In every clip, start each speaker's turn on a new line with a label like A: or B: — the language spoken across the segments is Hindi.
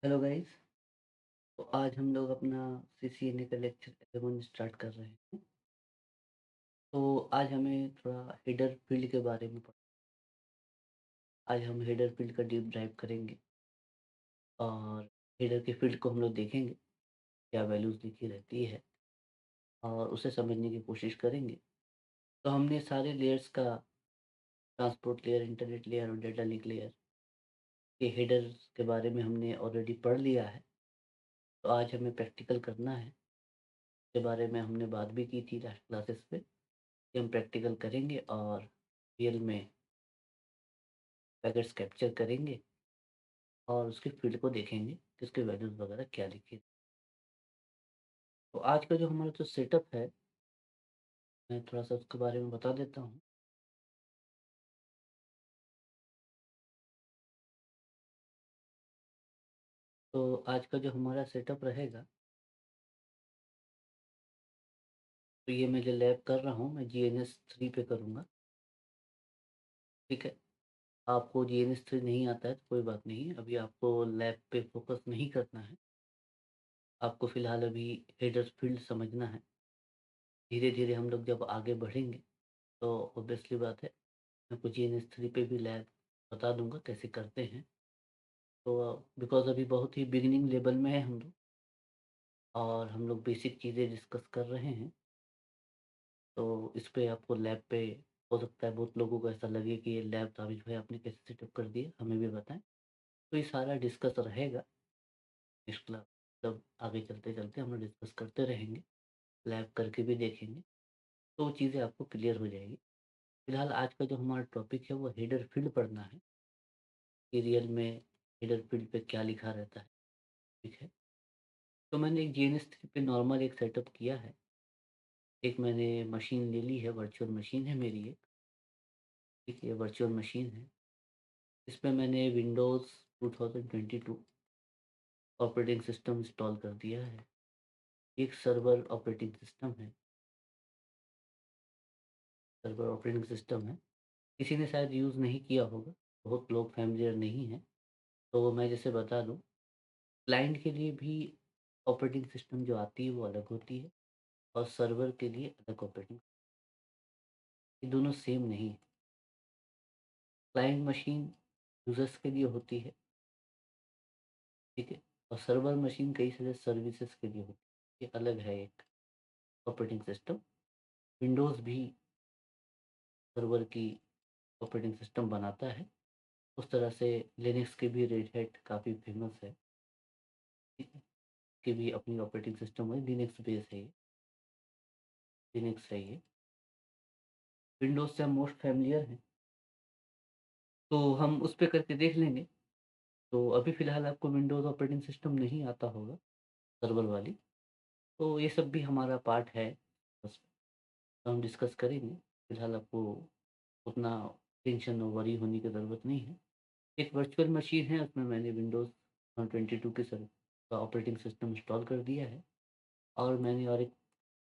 A: Hello guys. तो आज हम लोग अपना सीसीएनए का लेक्चर 11 स्टार्ट कर रहे हैं। तो आज हमें थोड़ा हेडर फील्ड के बारे में आज हम हेडर फील्ड का डीप ड्राइव करेंगे और हेडर के फील्ड को हम लोग देखेंगे, क्या वैल्यूज़ लिखी रहती है और उसे समझने की कोशिश करेंगे। तो हमने सारे लेयर्स का ट्रांसपोर्ट लेयर, इंटरनेट लेयर और डेटा लिंक लेयर के हेडर्स के बारे में हमने ऑलरेडी पढ़ लिया है। तो आज हमें प्रैक्टिकल करना है। इसके बारे में हमने बात भी की थी लास्ट क्लासेस पे कि हम प्रैक्टिकल करेंगे और रियल में पैकेट्स कैप्चर करेंगे और उसके फ़ील्ड को देखेंगे कि उसके वैल्यूज़ वगैरह क्या लिखी है। तो आज का जो हमारा जो सेटअप है, मैं थोड़ा-सा उसके बारे में बता देता हूँ। तो आज का जो हमारा सेटअप रहेगा, तो ये मैं जो लैब कर रहा हूँ, मैं जीएनएस 3 पे करूँगा, ठीक है? आपको जीएनएस 3 नहीं आता है तो कोई बात नहीं है, अभी आपको लैब पे फ़ोकस नहीं करना है। आपको फ़िलहाल अभी हेडर फ़ील्ड समझना है। धीरे-धीरे हम लोग जब आगे बढ़ेंगे, तो ऑब्वियसली बात है, मैं आपको जीएनएस 3 पे भी लैब बता दूँगा कैसे करते हैं। तो बिकॉज़ अभी बहुत ही बिगिनिंग लेवल में है हम लोग और हम लोग बेसिक चीज़ें डिस्कस कर रहे हैं। तो इस पे आपको लैब पे हो सकता है बहुत लोगों को ऐसा लगे कि ये लैब ताबिश भाई आपने कैसे सेटअप कर दिया, हमें भी बताएँ। तो ये सारा डिस्कस रहेगा नेक्स्ट क्लास, तब आगे चलते-चलते हम लोग डिस्कस करते रहेंगे, लैब करके भी देखेंगे, तो वो चीज़ें आपको क्लियर हो जाएगी। फिलहाल आज का जो हमारा टॉपिक है वो हेडर फ़ील्ड पढ़ना है, कि रियल में हेडर फ़ील्ड पे क्या लिखा रहता है, ठीक है? तो मैंने एक जीएनएस 3 पे नॉर्मल एक सेटअप किया है। एक मैंने मशीन ले ली है, वर्चुअल मशीन है मेरी एक, ठीक है? वर्चुअल मशीन है। इसमें मैंने विंडोज़ 2022 ऑपरेटिंग सिस्टम इंस्टॉल कर दिया है। एक सर्वर ऑपरेटिंग सिस्टम है, सर्वर ऑपरेटिंग सिस्टम है। किसी ने शायद यूज़ नहीं किया होगा, बहुत लोग फ़ैमिलियर नहीं हैं। तो मैं जैसे बता दूँ, क्लाइंट के लिए भी ऑपरेटिंग सिस्टम जो आती है वो अलग होती है और सर्वर के लिए अलग ऑपरेटिंग, ये दोनों सेम नहीं है। क्लाइंट मशीन यूज़र्स के लिए होती है, ठीक है? और सर्वर मशीन कई सारे सर्विसेज़ के लिए होती है, ये अलग है एक ऑपरेटिंग सिस्टम। विंडोज़ भी सर्वर की ऑपरेटिंग सिस्टम बनाता है, उस तरह से लिनक्स की भी रेड हैट काफ़ी फेमस है, ठीक है? की भी अपनी ऑपरेटिंग सिस्टम है, लिनक्स बेस है ये, लिनक्स है ये। विंडोज़ से हम मोस्ट फ़ैमिलियर हैं, तो हम उस पे करके देख लेंगे। तो अभी फ़िलहाल आपको विंडोज़ ऑपरेटिंग सिस्टम नहीं आता होगा, सर्वर वाली, तो ये सब भी हमारा पार्ट है, बस हम डिस्कस करेंगे। फ़िलहाल आपको उतना टेंशन और वरी होने की ज़रूरत नहीं है। एक वर्चुअल मशीन है, उसमें मैंने विंडोज़ 22 के सर का ऑपरेटिंग सिस्टम इंस्टॉल कर दिया है और मैंने और एक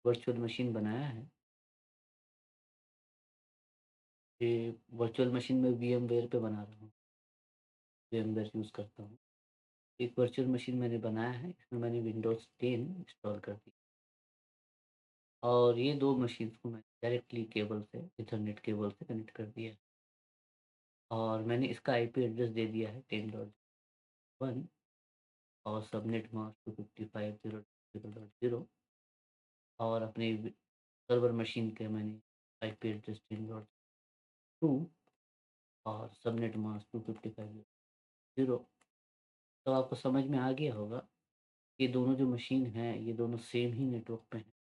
A: वर्चुअल मशीन बनाया है। ये वर्चुअल मशीन में वीएमवेयर पे बना रहा हूँ, वीएमवेयर यूज़ करता हूँ। एक वर्चुअल मशीन मैंने बनाया है, इसमें मैंने विंडोज़ 10 इंस्टॉल कर दी और ये 2 मशीन्स को मैंने डायरेक्टली केबल से, इथरनेट केबल से कनेक्ट कर दिया है और मैंने इसका आईपी एड्रेस दे दिया है 10.1 और सबनेट मास्क 255.0.0.0 और अपने सर्वर मशीन के मैंने आईपी एड्रेस 10.2 और सबनेट मास्क 255.0। तो आपको समझ में आ गया होगा, ये दोनों जो मशीन हैं, ये दोनों सेम ही नेटवर्क पे हैं।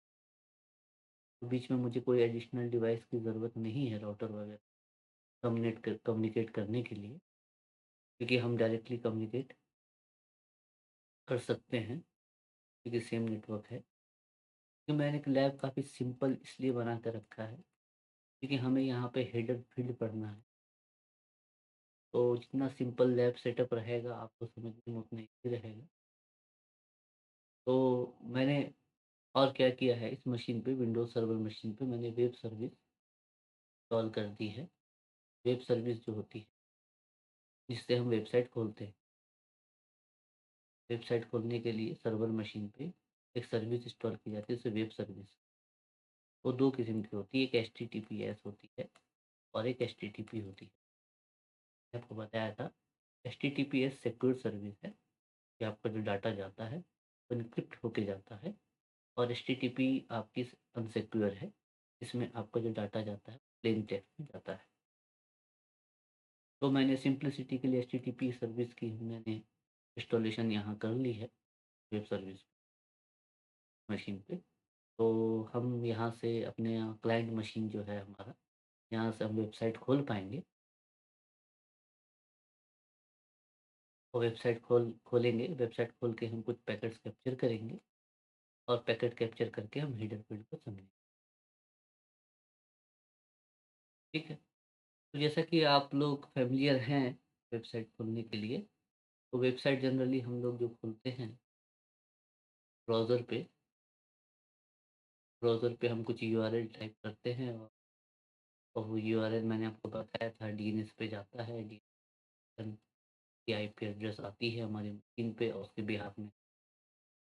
A: तो बीच में मुझे कोई एडिशनल डिवाइस की ज़रूरत नहीं है, राउटर वगैरह कम्युनिकेट करने के लिए, क्योंकि हम डायरेक्टली कम्युनिकेट कर सकते हैं, क्योंकि सेम नेटवर्क है। तो मैंने एक लैब काफ़ी सिंपल इसलिए बना के रखा है, क्योंकि हमें यहाँ पे हेडर फील्ड पढ़ना है। तो जितना सिंपल लैब सेटअप रहेगा, आपको समझने में उतना ईज़ी रहेगा। तो मैंने और क्या किया है, इस मशीन पे, विंडोज़ सर्वर मशीन पे मैंने वेब सर्विस इंस्टॉल कर दी है। वेब सर्विस जो होती है, जिससे हम वेबसाइट खोलते हैं। वेबसाइट खोलने के लिए सर्वर मशीन पे एक सर्विस इंस्टॉल की जाती है, उसे वेब सर्विस। वो 2 किस्म की होती है, एक एचटीटीपीएस होती है और एक एचटीटीपी होती है। मैंने आपको बताया था, एचटीटीपीएस सिक्योर सर्विस है कि आपका जो डाटा जाता है, वो एन्क्रिप्ट होके जाता है और एचटीटीपी आपकी अनसिक्योर है, इसमें आपका जो डाटा जाता है, प्लेन टेक्स्ट में जाता है। तो मैंने सिंप्लिसिटी के लिए एचटीटीपी सर्विस की मैंने इंस्टॉलेशन यहाँ कर ली है, वेब सर्विस मशीन पे। तो हम यहाँ से अपने क्लाइंट मशीन जो है हमारा, यहाँ से हम वेबसाइट खोल पाएँगे और वेबसाइट खोलेंगे, वेबसाइट खोल के हम कुछ पैकेट्स कैप्चर करेंगे और पैकेट कैप्चर करके हम हेडर फ़ील्ड को समझेंगे, ठीक है? तो जैसा कि आप लोग फ़ैमिलियर हैं वेबसाइट खोलने के लिए, तो वेबसाइट जनरली हम लोग जो खोलते हैं ब्राउज़र पे, ब्राउज़र पे हम कुछ यूआरएल टाइप करते हैं और वो यूआरएल मैंने आपको बताया था डीएनएस पे जाता है, डीएनएस की आईपी एड्रेस आती है हमारी मशीन पे और उसके बिहाफ़ में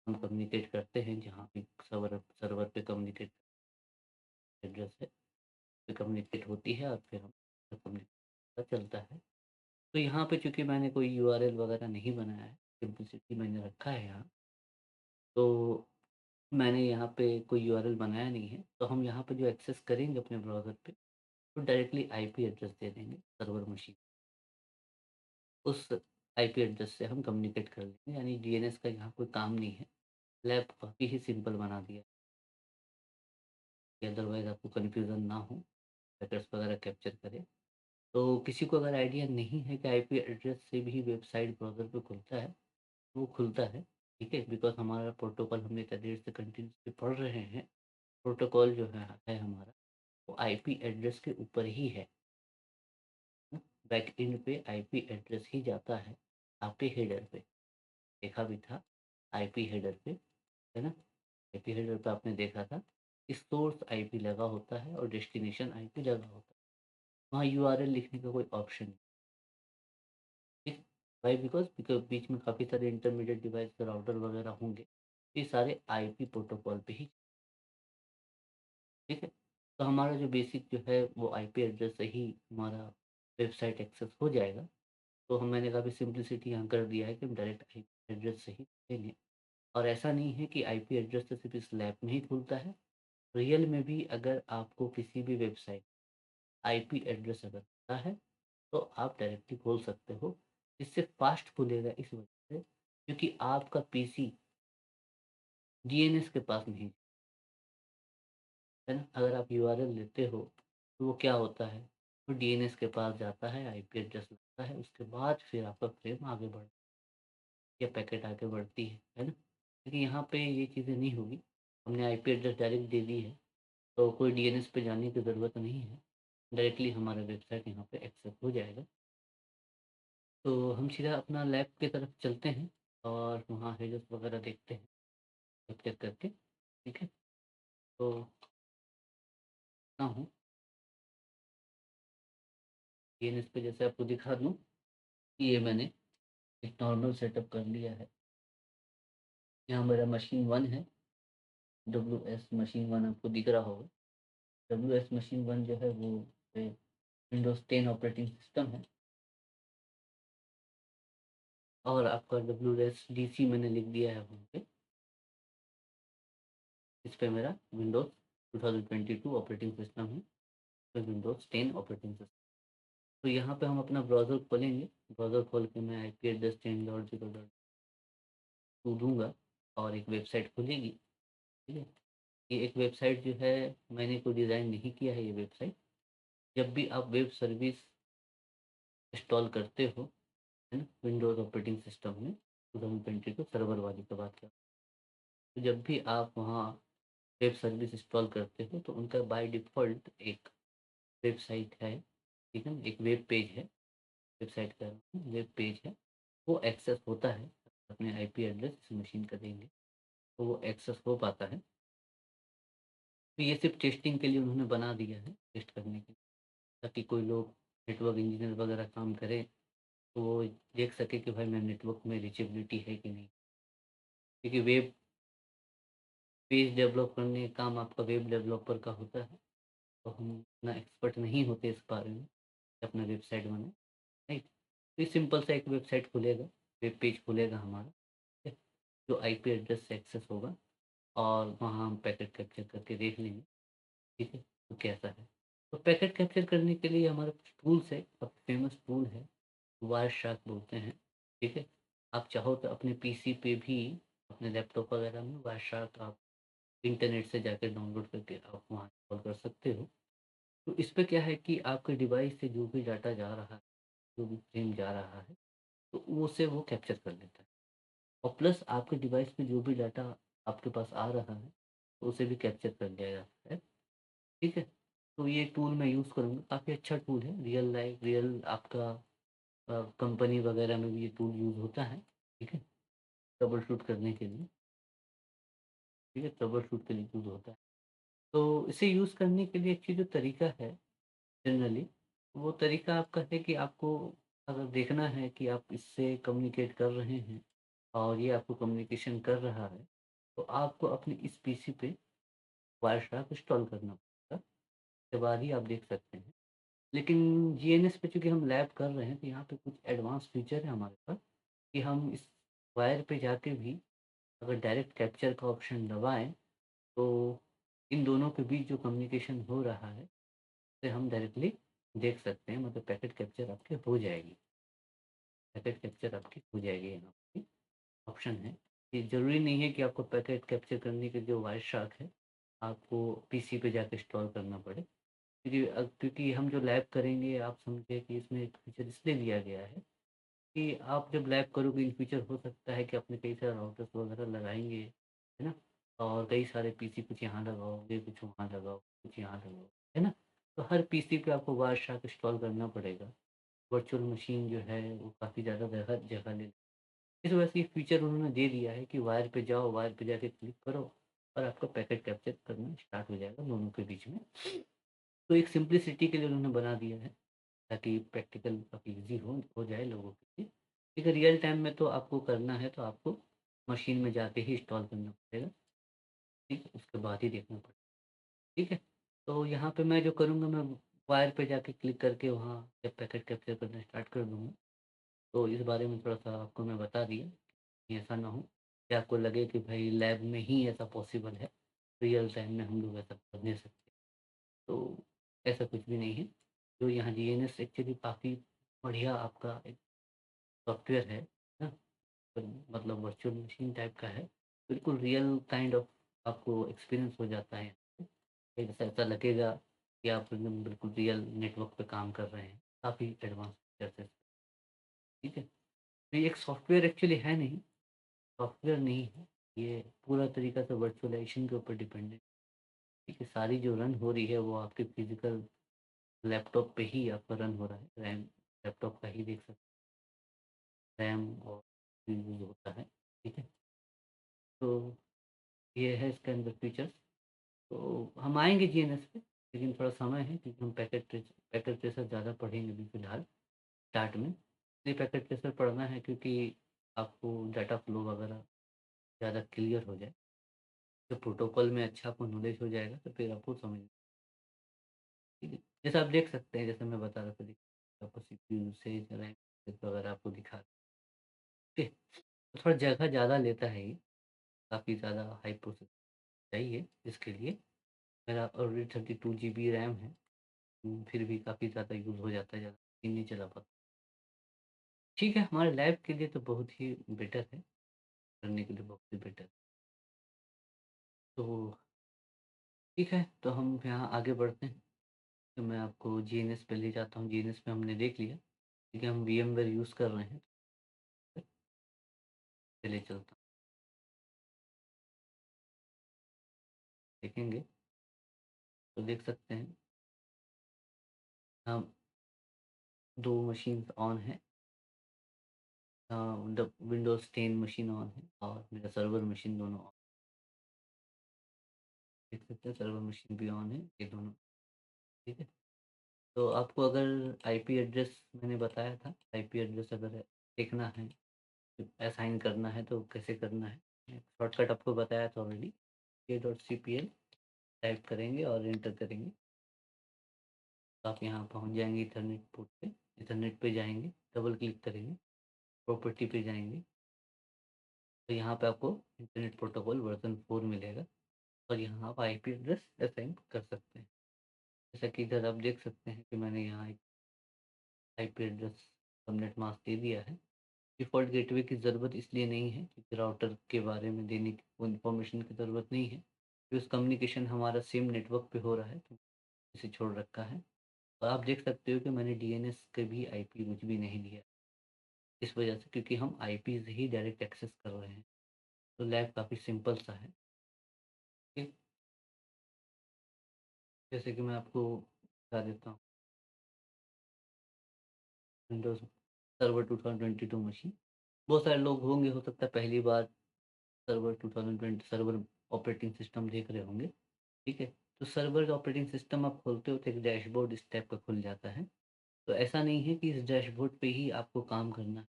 A: हम कम्युनिकेट करते हैं, जहाँ भी सर्वर सर्वर पे कम्युनिकेट एड्रेस है, पे कम्युनिकेट होती है और फिर हम कम्युनिकेट चलता है। तो यहाँ पे चूँकि मैंने कोई यूआरएल वगैरह नहीं बनाया है, सिम्पलिसिटी मैंने रखा है यहाँ, तो मैंने यहाँ पे कोई यूआरएल बनाया नहीं है, तो हम यहाँ पे जो एक्सेस करेंगे अपने ब्राउज़र पे, तो डायरेक्टली आईपी एड्रेस दे देंगे सर्वर मशीन। उस आईपी एड्रेस से हम कम्युनिकेट कर लेंगे, यानी डीएनएस का यहाँ कोई काम नहीं है। लैब काफ़ी ही सिंपल बना दिया कि अदरवाइज़ आपको कन्फ्यूज़न ना हो, पैकेट्स वगैरह कैप्चर करें। तो किसी को अगर आइडिया नहीं है कि आईपी एड्रेस से भी वेबसाइट ब्राउज़र पे खुलता है, वो खुलता है, ठीक है? बिकॉज़ हमारा प्रोटोकॉल हम इतना देर से कंटिन्यूअसली पढ़ रहे हैं, प्रोटोकॉल जो है हमारा, वो आईपी एड्रेस के ऊपर ही है। बैकएंड पे आईपी एड्रेस ही जाता है आपके हेडर पे। देखा भी था आईपी हेडर पे, है ना? आईपी हेडर पे आपने देखा था कि सोर्स आईपी लगा होता है और डेस्टिनेशन आईपी लगा होता है। वहाँ यूआरएल लिखने का कोई ऑप्शन नहीं, ठीक? व्हाई? बिकॉज़ बीच में काफ़ी सारे इंटरमीडिएट डिवाइस राउटर वगैरह होंगे, ये सारे आईपी प्रोटोकॉल पे ही, ठीक है? तो हमारा जो बेसिक जो है वो आईपी एड्रेस से ही हमारा वेबसाइट एक्सेस हो जाएगा। तो हम मैंने काफ़ी सिम्प्लिसिटी यहाँ कर दिया है कि हम डायरेक्ट आईपी एड्रेस से ही देंगे और ऐसा नहीं है कि आईपी एड्रेस तो सिर्फ़ इस लैब में ही खुलता है। रियल में भी अगर आपको किसी भी वेबसाइट आईपी एड्रेस अगर पता है, तो आप डायरेक्टली खोल सकते हो। इससे फ़ास्ट खुलेगा इस वजह से क्योंकि आपका पीसी डीएनएस के पास नहीं है ना? अगर आप यूआरएल लेते हो, तो वो क्या होता है, वो डीएनएस के पास जाता है, आईपी एड्रेस लगता है, उसके बाद फिर आपका फ्रेम आगे बढ़ या पैकेट आगे बढ़ती है ना? लेकिन यहाँ पे ये चीज़ें नहीं होगी। हमने आईपी एड्रेस डायरेक्ट दे दी है, तो कोई डीएनएस पे जाने की ज़रूरत नहीं है। डायरेक्टली हमारा वेबसाइट यहाँ पे एक्सेस हो जाएगा। तो हम सीधा अपना लैब की तरफ चलते हैं और वहाँ हेडर्स वगैरह देखते हैं, कैप्चर करके, ठीक है? तो ना हूँ डीएनएस पे जैसे आपको दिखा दूँ, ये मैंने एक नॉर्मल सेटअप कर लिया है। यहाँ मेरा मशीन 1 है, डब्ल्यूएस मशीन 1 आपको दिख रहा होगा। डब्ल्यूएस मशीन 1 जो है वो विंडोज़ 10 ऑपरेटिंग सिस्टम है और आपका डब्ल्यूएस डीसी मैंने लिख दिया है वहाँ पे। इस पे मेरा विंडोज़ 2022 ऑपरेटिंग सिस्टम है, फिर विंडोज़ 10 ऑपरेटिंग सिस्टम। तो यहाँ पे हम अपना ब्राउज़र खोलेंगे, ब्राउज़र खोल के मैं IP address change logical dot to दूँगा और एक वेबसाइट खुलेगी, ठीक है? ये एक वेबसाइट जो है मैंने कोई डिज़ाइन नहीं किया है ये वेबसाइट। जब भी आप वेब सर्विस इंस्टॉल करते हो, है ना? विंडोज़ ऑपरेटिंग सिस्टम में 2022 सर्वर वाली की बात कर, तो जब भी आप वहाँ वेब सर्विस इंस्टॉल करते हो तो उनका बाय डिफ़ॉल्ट एक वेबसाइट है, ठीक है? एक वेब पेज है, वेबसाइट का वेब पेज है, वो एक्सेस होता है। अपने आईपी एड्रेस इस मशीन का देंगे, तो वो एक्सेस हो पाता है। तो ये सिर्फ़ टेस्टिंग के लिए उन्होंने बना दिया है, टेस्ट करने के लिए, ताकि कोई लोग नेटवर्क इंजीनियर वगैरह काम करें, तो वो देख सके कि भाई मेरे नेटवर्क में रीचेबिलिटी है कि नहीं। क्योंकि वेब पेज डेवलप करने का काम आपका वेब डेवलपर का होता है, तो हम इतना एक्सपर्ट नहीं होते इस बारे में कि अपना वेबसाइट बनाएँ, राइट? तो ये सिंपल सा एक वेबसाइट खुलेगा, वेब पेज खुलेगा हमारा, ठीक है? जो आईपी एड्रेस से एक्सेस होगा और वहाँ हम पैकेट कैप्चर करके देख लेंगे, ठीक है? तो कैसा है? तो पैकेट कैप्चर करने के लिए हमारे पास टूल्स है, अब फेमस टूल है, वायरशार्क बोलते हैं, ठीक है? आप चाहो तो अपने पीसी पे भी, अपने लैपटॉप वगैरह में वायरशार्क आप इंटरनेट से जाकर डाउनलोड करके आप वहाँ इंस्टॉल कर सकते हो। तो इसपे क्या है कि आपके डिवाइस से जो भी डाटा जा रहा है, जो भी फ्रेम जा रहा है, तो वो उसे वो कैप्चर कर लेता है और प्लस आपके डिवाइस में जो भी डाटा आपके पास आ रहा है, तो उसे भी कैप्चर कर लिया जाता है, ठीक है? तो ये टूल मैं यूज़ करूँगा, काफ़ी अच्छा टूल है, रियल लाइफ़ रियल आपका कंपनी वगैरह में भी ये टूल यूज़ होता है, ठीक है? ट्रबल शूट करने के लिए, ठीक है? ट्रबल शूट के लिए यूज़ होता है। तो इसे यूज़ करने के लिए एक्चुअली जो तरीका है जनरली, वो तरीका आपका है कि आपको अगर देखना है कि आप इससे कम्युनिकेट कर रहे हैं और ये आपको कम्युनिकेशन कर रहा है, तो आपको अपने इस पीसी पे वायरशार्क इंस्टॉल करना पड़ेगा, उसके बाद ही आप देख सकते हैं। लेकिन जीएनएस पे चूँकि हम लैब कर रहे हैं, तो यहाँ पे कुछ एडवांस फीचर है हमारे पास कि हम इस वायर पे जाके भी अगर डायरेक्ट कैप्चर का ऑप्शन दबाएँ, तो इन दोनों के बीच जो कम्युनिकेशन हो रहा है, उसे हम डायरेक्टली देख सकते हैं, मतलब पैकेट कैप्चर आपकी हो जाएगी। पैकेट कैप्चर आपकी हो जाएगी, यहाँ पे ऑप्शन है। ये ज़रूरी नहीं है कि आपको पैकेट कैप्चर करने के जो वायरशार्क है, आपको पीसी पे जाके इंस्टॉल करना पड़े। क्योंकि हम जो लैब करेंगे, आप समझिए कि इसमें एक फीचर इसलिए दिया गया है कि आप जब लैब करोगे इन फ्यूचर हो सकता है कि आपने कई सारे राउटर्स वगैरह लगाएँगे, है ना? और कई सारे पीसी कुछ यहाँ लगाओगे, कुछ वहाँ लगाओ, कुछ यहाँ लगाओ, है ना? तो हर पीसी पे आपको वायरशार्क इंस्टॉल करना पड़ेगा। वर्चुअल मशीन जो है वो काफ़ी ज़्यादा जगह जगह ले, इस वजह से ये फीचर उन्होंने दे दिया है कि वायर पे जाओ, वायर पे जाके क्लिक करो और आपका पैकेट कैप्चर करना स्टार्ट हो जाएगा दोनों के बीच में। तो एक सिम्प्लिसिटी के लिए उन्होंने बना दिया है ताकि प्रैक्टिकल काफ़ी ईज़ी हो जाए लोगों के लिए। लेकिन रियल टाइम में तो आपको करना है तो आपको मशीन में जाके ही इंस्टॉल करना पड़ेगा, ठीक है? उसके बाद ही देखना पड़ेगा, ठीक है? तो यहाँ पे मैं जो करूँगा, मैं वायर पे जाके क्लिक करके वहाँ जब पैकेट कैप्चर करना स्टार्ट कर दूँगा, तो इस बारे में थोड़ा-सा आपको मैं बता दिया कि ऐसा ना हो कि आपको लगे कि भाई लैब में ही ऐसा पॉसिबल है, रियल टाइम में हम लोग ऐसा कर नहीं सकते। तो ऐसा कुछ भी नहीं है। जो यहाँ जीएनएस एक्चुअली काफ़ी बढ़िया आपका एक सॉफ्टवेयर है ना? तो मतलब वर्चुअल मशीन टाइप का है। बिल्कुल रियल काइंड ऑफ आपको एक्सपीरियंस हो जाता है। एक ऐसा ऐसा लगेगा कि आप एकदम बिल्कुल रियल नेटवर्क पे काम कर रहे हैं। काफ़ी एडवांस फीचर्स है, ठीक है? तो ये एक सॉफ्टवेयर एक्चुअली है नहीं, सॉफ्टवेयर नहीं है। ये पूरा तरीका से वर्चुअलाइज़ेशन के ऊपर डिपेंड है। ठीक है, सारी जो रन हो रही है वो आपके फिज़िकल लैपटॉप पे ही आपका रन हो रहा है। रैम लैपटॉप का ही देख सकते हैं, रैम और यूज़ होता है। ठीक है? तो ये है इसके अंदर फीचर्स। तो हम आएँगे जीएनएस पे, लेकिन थोड़ा समय है क्योंकि हम पैकेट ट्रेसर ज़्यादा पढ़ेंगे अभी फ़िलहाल स्टार्ट में। इसलिए पैकेट ट्रेसर पढ़ना है क्योंकि आपको डाटा फ्लो वगैरह ज़्यादा क्लियर हो जाए। तो प्रोटोकॉल में अच्छा आपको नॉलेज हो जाएगा तो फिर आपको समझ, ठीक है? जैसा आप देख सकते हैं, जैसे मैं बता रहा था, देखिए आपको सीपीयू यूसेज, रैम वगैरह आपको दिखा, ठीक है? तो थोड़ा जगह ज़्यादा लेता है ये, काफ़ी ज़्यादा हाई प्रोसेसर चाहिए इसके लिए। मेरा ऑलरेडी 32 जीबी रैम है, फिर भी काफ़ी ज़्यादा यूज़ हो जाता है, ज़्यादा दिन नहीं चला पाता। ठीक है, हमारे लैब के लिए तो बहुत ही बेटर है, करने के लिए बहुत ही बेटर। तो ठीक है, तो हम यहाँ आगे बढ़ते हैं। तो मैं आपको जीएनएस पे ले जाता हूँ, जीएनएस पे हमने देख लिया, ठीक है? हम वीएमवेयर यूज़ कर रहे हैं, चलिए चलता हूँ, देखेंगे तो देख सकते हैं हम 2 मशीन्स ऑन हैं। विंडोज़ 10 मशीन ऑन है और मेरा सर्वर मशीन दोनों ऑन, देख सकते हैं सर्वर मशीन भी ऑन है, ये दोनों, ठीक है? तो आपको अगर आईपी एड्रेस मैंने बताया था, आईपी एड्रेस अगर देखना है, असाइन करना है तो कैसे करना है? शॉर्टकट आपको बताया था ऑलरेडी, k.cpl टाइप करेंगे और एंटर करेंगे, तो आप यहाँ पहुँच जाएंगे इथरनेट पोर्ट पे। इथरनेट पे जाएंगे, डबल क्लिक करेंगे, प्रॉपर्टी पे जाएंगे, तो यहाँ पे आपको इंटरनेट प्रोटोकॉल वर्जन 4 मिलेगा और यहाँ आप आईपी एड्रेस असाइन कर सकते हैं। जैसा कि इधर आप देख सकते हैं कि मैंने यहाँ एक आईपी एड्रेस सबनेट मास्क दे दिया है। डिफ़ॉल्ट गेटवे की ज़रूरत इसलिए नहीं है क्योंकि राउटर के बारे में देने की कोई इन्फॉर्मेशन की ज़रूरत नहीं है, क्योंकि कम्युनिकेशन हमारा सेम नेटवर्क पे हो रहा है, तो इसे छोड़ रखा है। और आप देख सकते हो कि मैंने डीएनएस के भी आईपी कुछ भी नहीं दिया, इस वजह से क्योंकि हम आईपी से ही डायरेक्ट एक्सेस कर रहे हैं, तो लैब काफ़ी सिंपल सा है। ठीक, जैसे कि मैं आपको बता देता हूँ, विंडोज़ सर्वर 2022 मशीन, बहुत सारे लोग होंगे, हो सकता है पहली बार सर्वर 2020 सर्वर ऑपरेटिंग सिस्टम देख रहे होंगे। ठीक है, तो सर्वर ऑपरेटिंग सिस्टम आप खोलते हो तो एक डैशबोर्ड इस टाइप का खुल जाता है। तो ऐसा नहीं है कि इस डैशबोर्ड पे ही आपको काम करना है,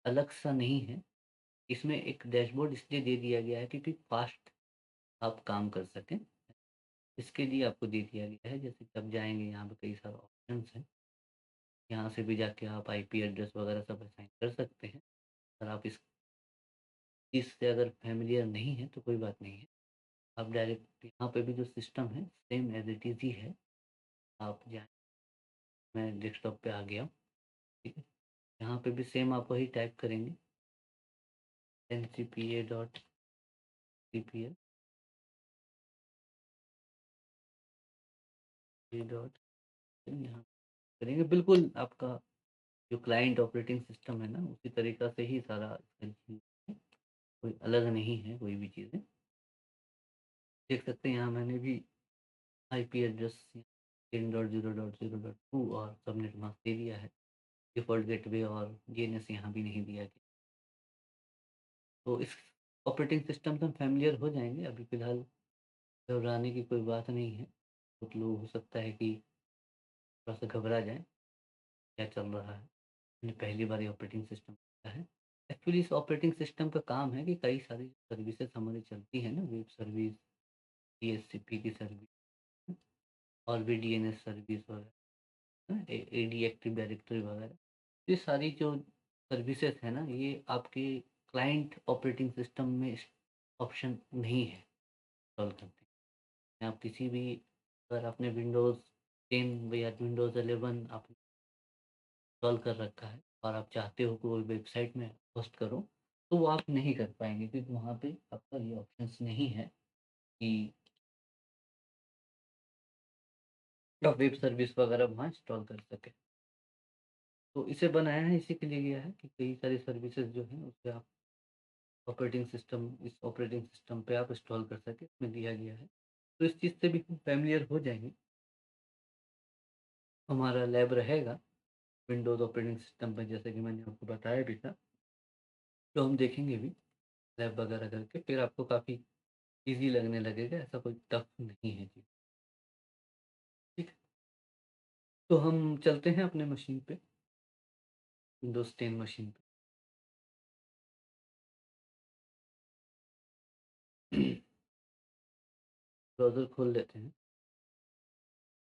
A: अलग सा नहीं है। इसमें एक डैशबोर्ड इसलिए दे दिया गया है क्योंकि फास्ट आप काम कर सकें, इसके लिए आपको दे दिया गया है। जैसे कि आप जाएंगे, यहाँ पे कई सारे ऑप्शंस हैं, यहाँ से भी जाके आप आईपी एड्रेस वगैरह सब असाइन कर सकते हैं। अगर आप इस चीज़ से अगर फैमिलियर नहीं है तो कोई बात नहीं है, आप डायरेक्ट यहाँ पे भी जो सिस्टम है सेम एज इट इज़ ही है। आप जाए, मैं डेस्कटॉप पे आ गया हूँ। ठीक है, यहाँ पे भी सेम आप वही टाइप करेंगे, ncpa.cpl डॉट यहाँ करेंगे, बिल्कुल आपका जो क्लाइंट ऑपरेटिंग सिस्टम है ना उसी तरीका से ही सारा इसका चीज़ है, कोई अलग नहीं है कोई भी चीज़ें। देख सकते हैं यहाँ मैंने भी आईपी एड्रेस 10.0.0.2 और सबनेट मास्क दे दिया है। डिफ़ॉल्ट गेटवे और डीएनएस यहाँ भी नहीं दिया गया, तो इस ऑपरेटिंग सिस्टम से हम फैमिलियर हो जाएंगे। अभी फ़िलहाल घबराने की कोई बात नहीं है। कुछ लोग हो सकता है कि थोड़ा-सा घबरा जाएँ, क्या चल रहा है? मैंने पहली बार ये ऑपरेटिंग सिस्टम देखा है। एक्चुअली इस ऑपरेटिंग सिस्टम का काम है कि कई सारी सर्विसेज़ हमारी चलती हैं ना, वेब सर्विस, डीएचसीपी की सर्विस और भी डीएनएस सर्विस वगैरह, एडी एक्टिव डायरेक्टरी वगैरह। ये सारी जो सर्विसेज़ है ना, ये आपके क्लाइंट ऑपरेटिंग सिस्टम में इस ऑप्शन नहीं है इंस्टॉल करने। आप किसी भी, अगर आपने विंडोज़ 10 या विंडोज़ 11 आपने इंस्टॉल कर रखा है और आप चाहते हो कि वो वेबसाइट में होस्ट करो, तो वो आप नहीं कर पाएँगे क्योंकि वहाँ पे आपका ये ऑप्शंस नहीं है कि आप वेब सर्विस वगैरह वहाँ इंस्टॉल कर सकें। तो इसे बनाया है इसी के लिए गया है कि कई सारी सर्विसेज़ जो हैं उसपे आप ऑपरेटिंग सिस्टम, इस ऑपरेटिंग सिस्टम पे आप इंस्टॉल कर सकें, इसमें दिया गया है। तो इस चीज़ से भी हम फ़ैमिलियर हो जाएँगे। हमारा लैब रहेगा विंडोज़ ऑपरेटिंग सिस्टम पे, जैसे कि मैंने आपको बताया भी था, तो हम देखेंगे भी लैब वगैरह करके, फिर आपको काफ़ी ईज़ी लगने लगेगा, ऐसा कोई टफ़ नहीं है चीज़। ठीक है, तो हम चलते हैं अपने मशीन पे, विंडोज़ 10 मशीन पे। ब्राउज़र खोल लेते हैं।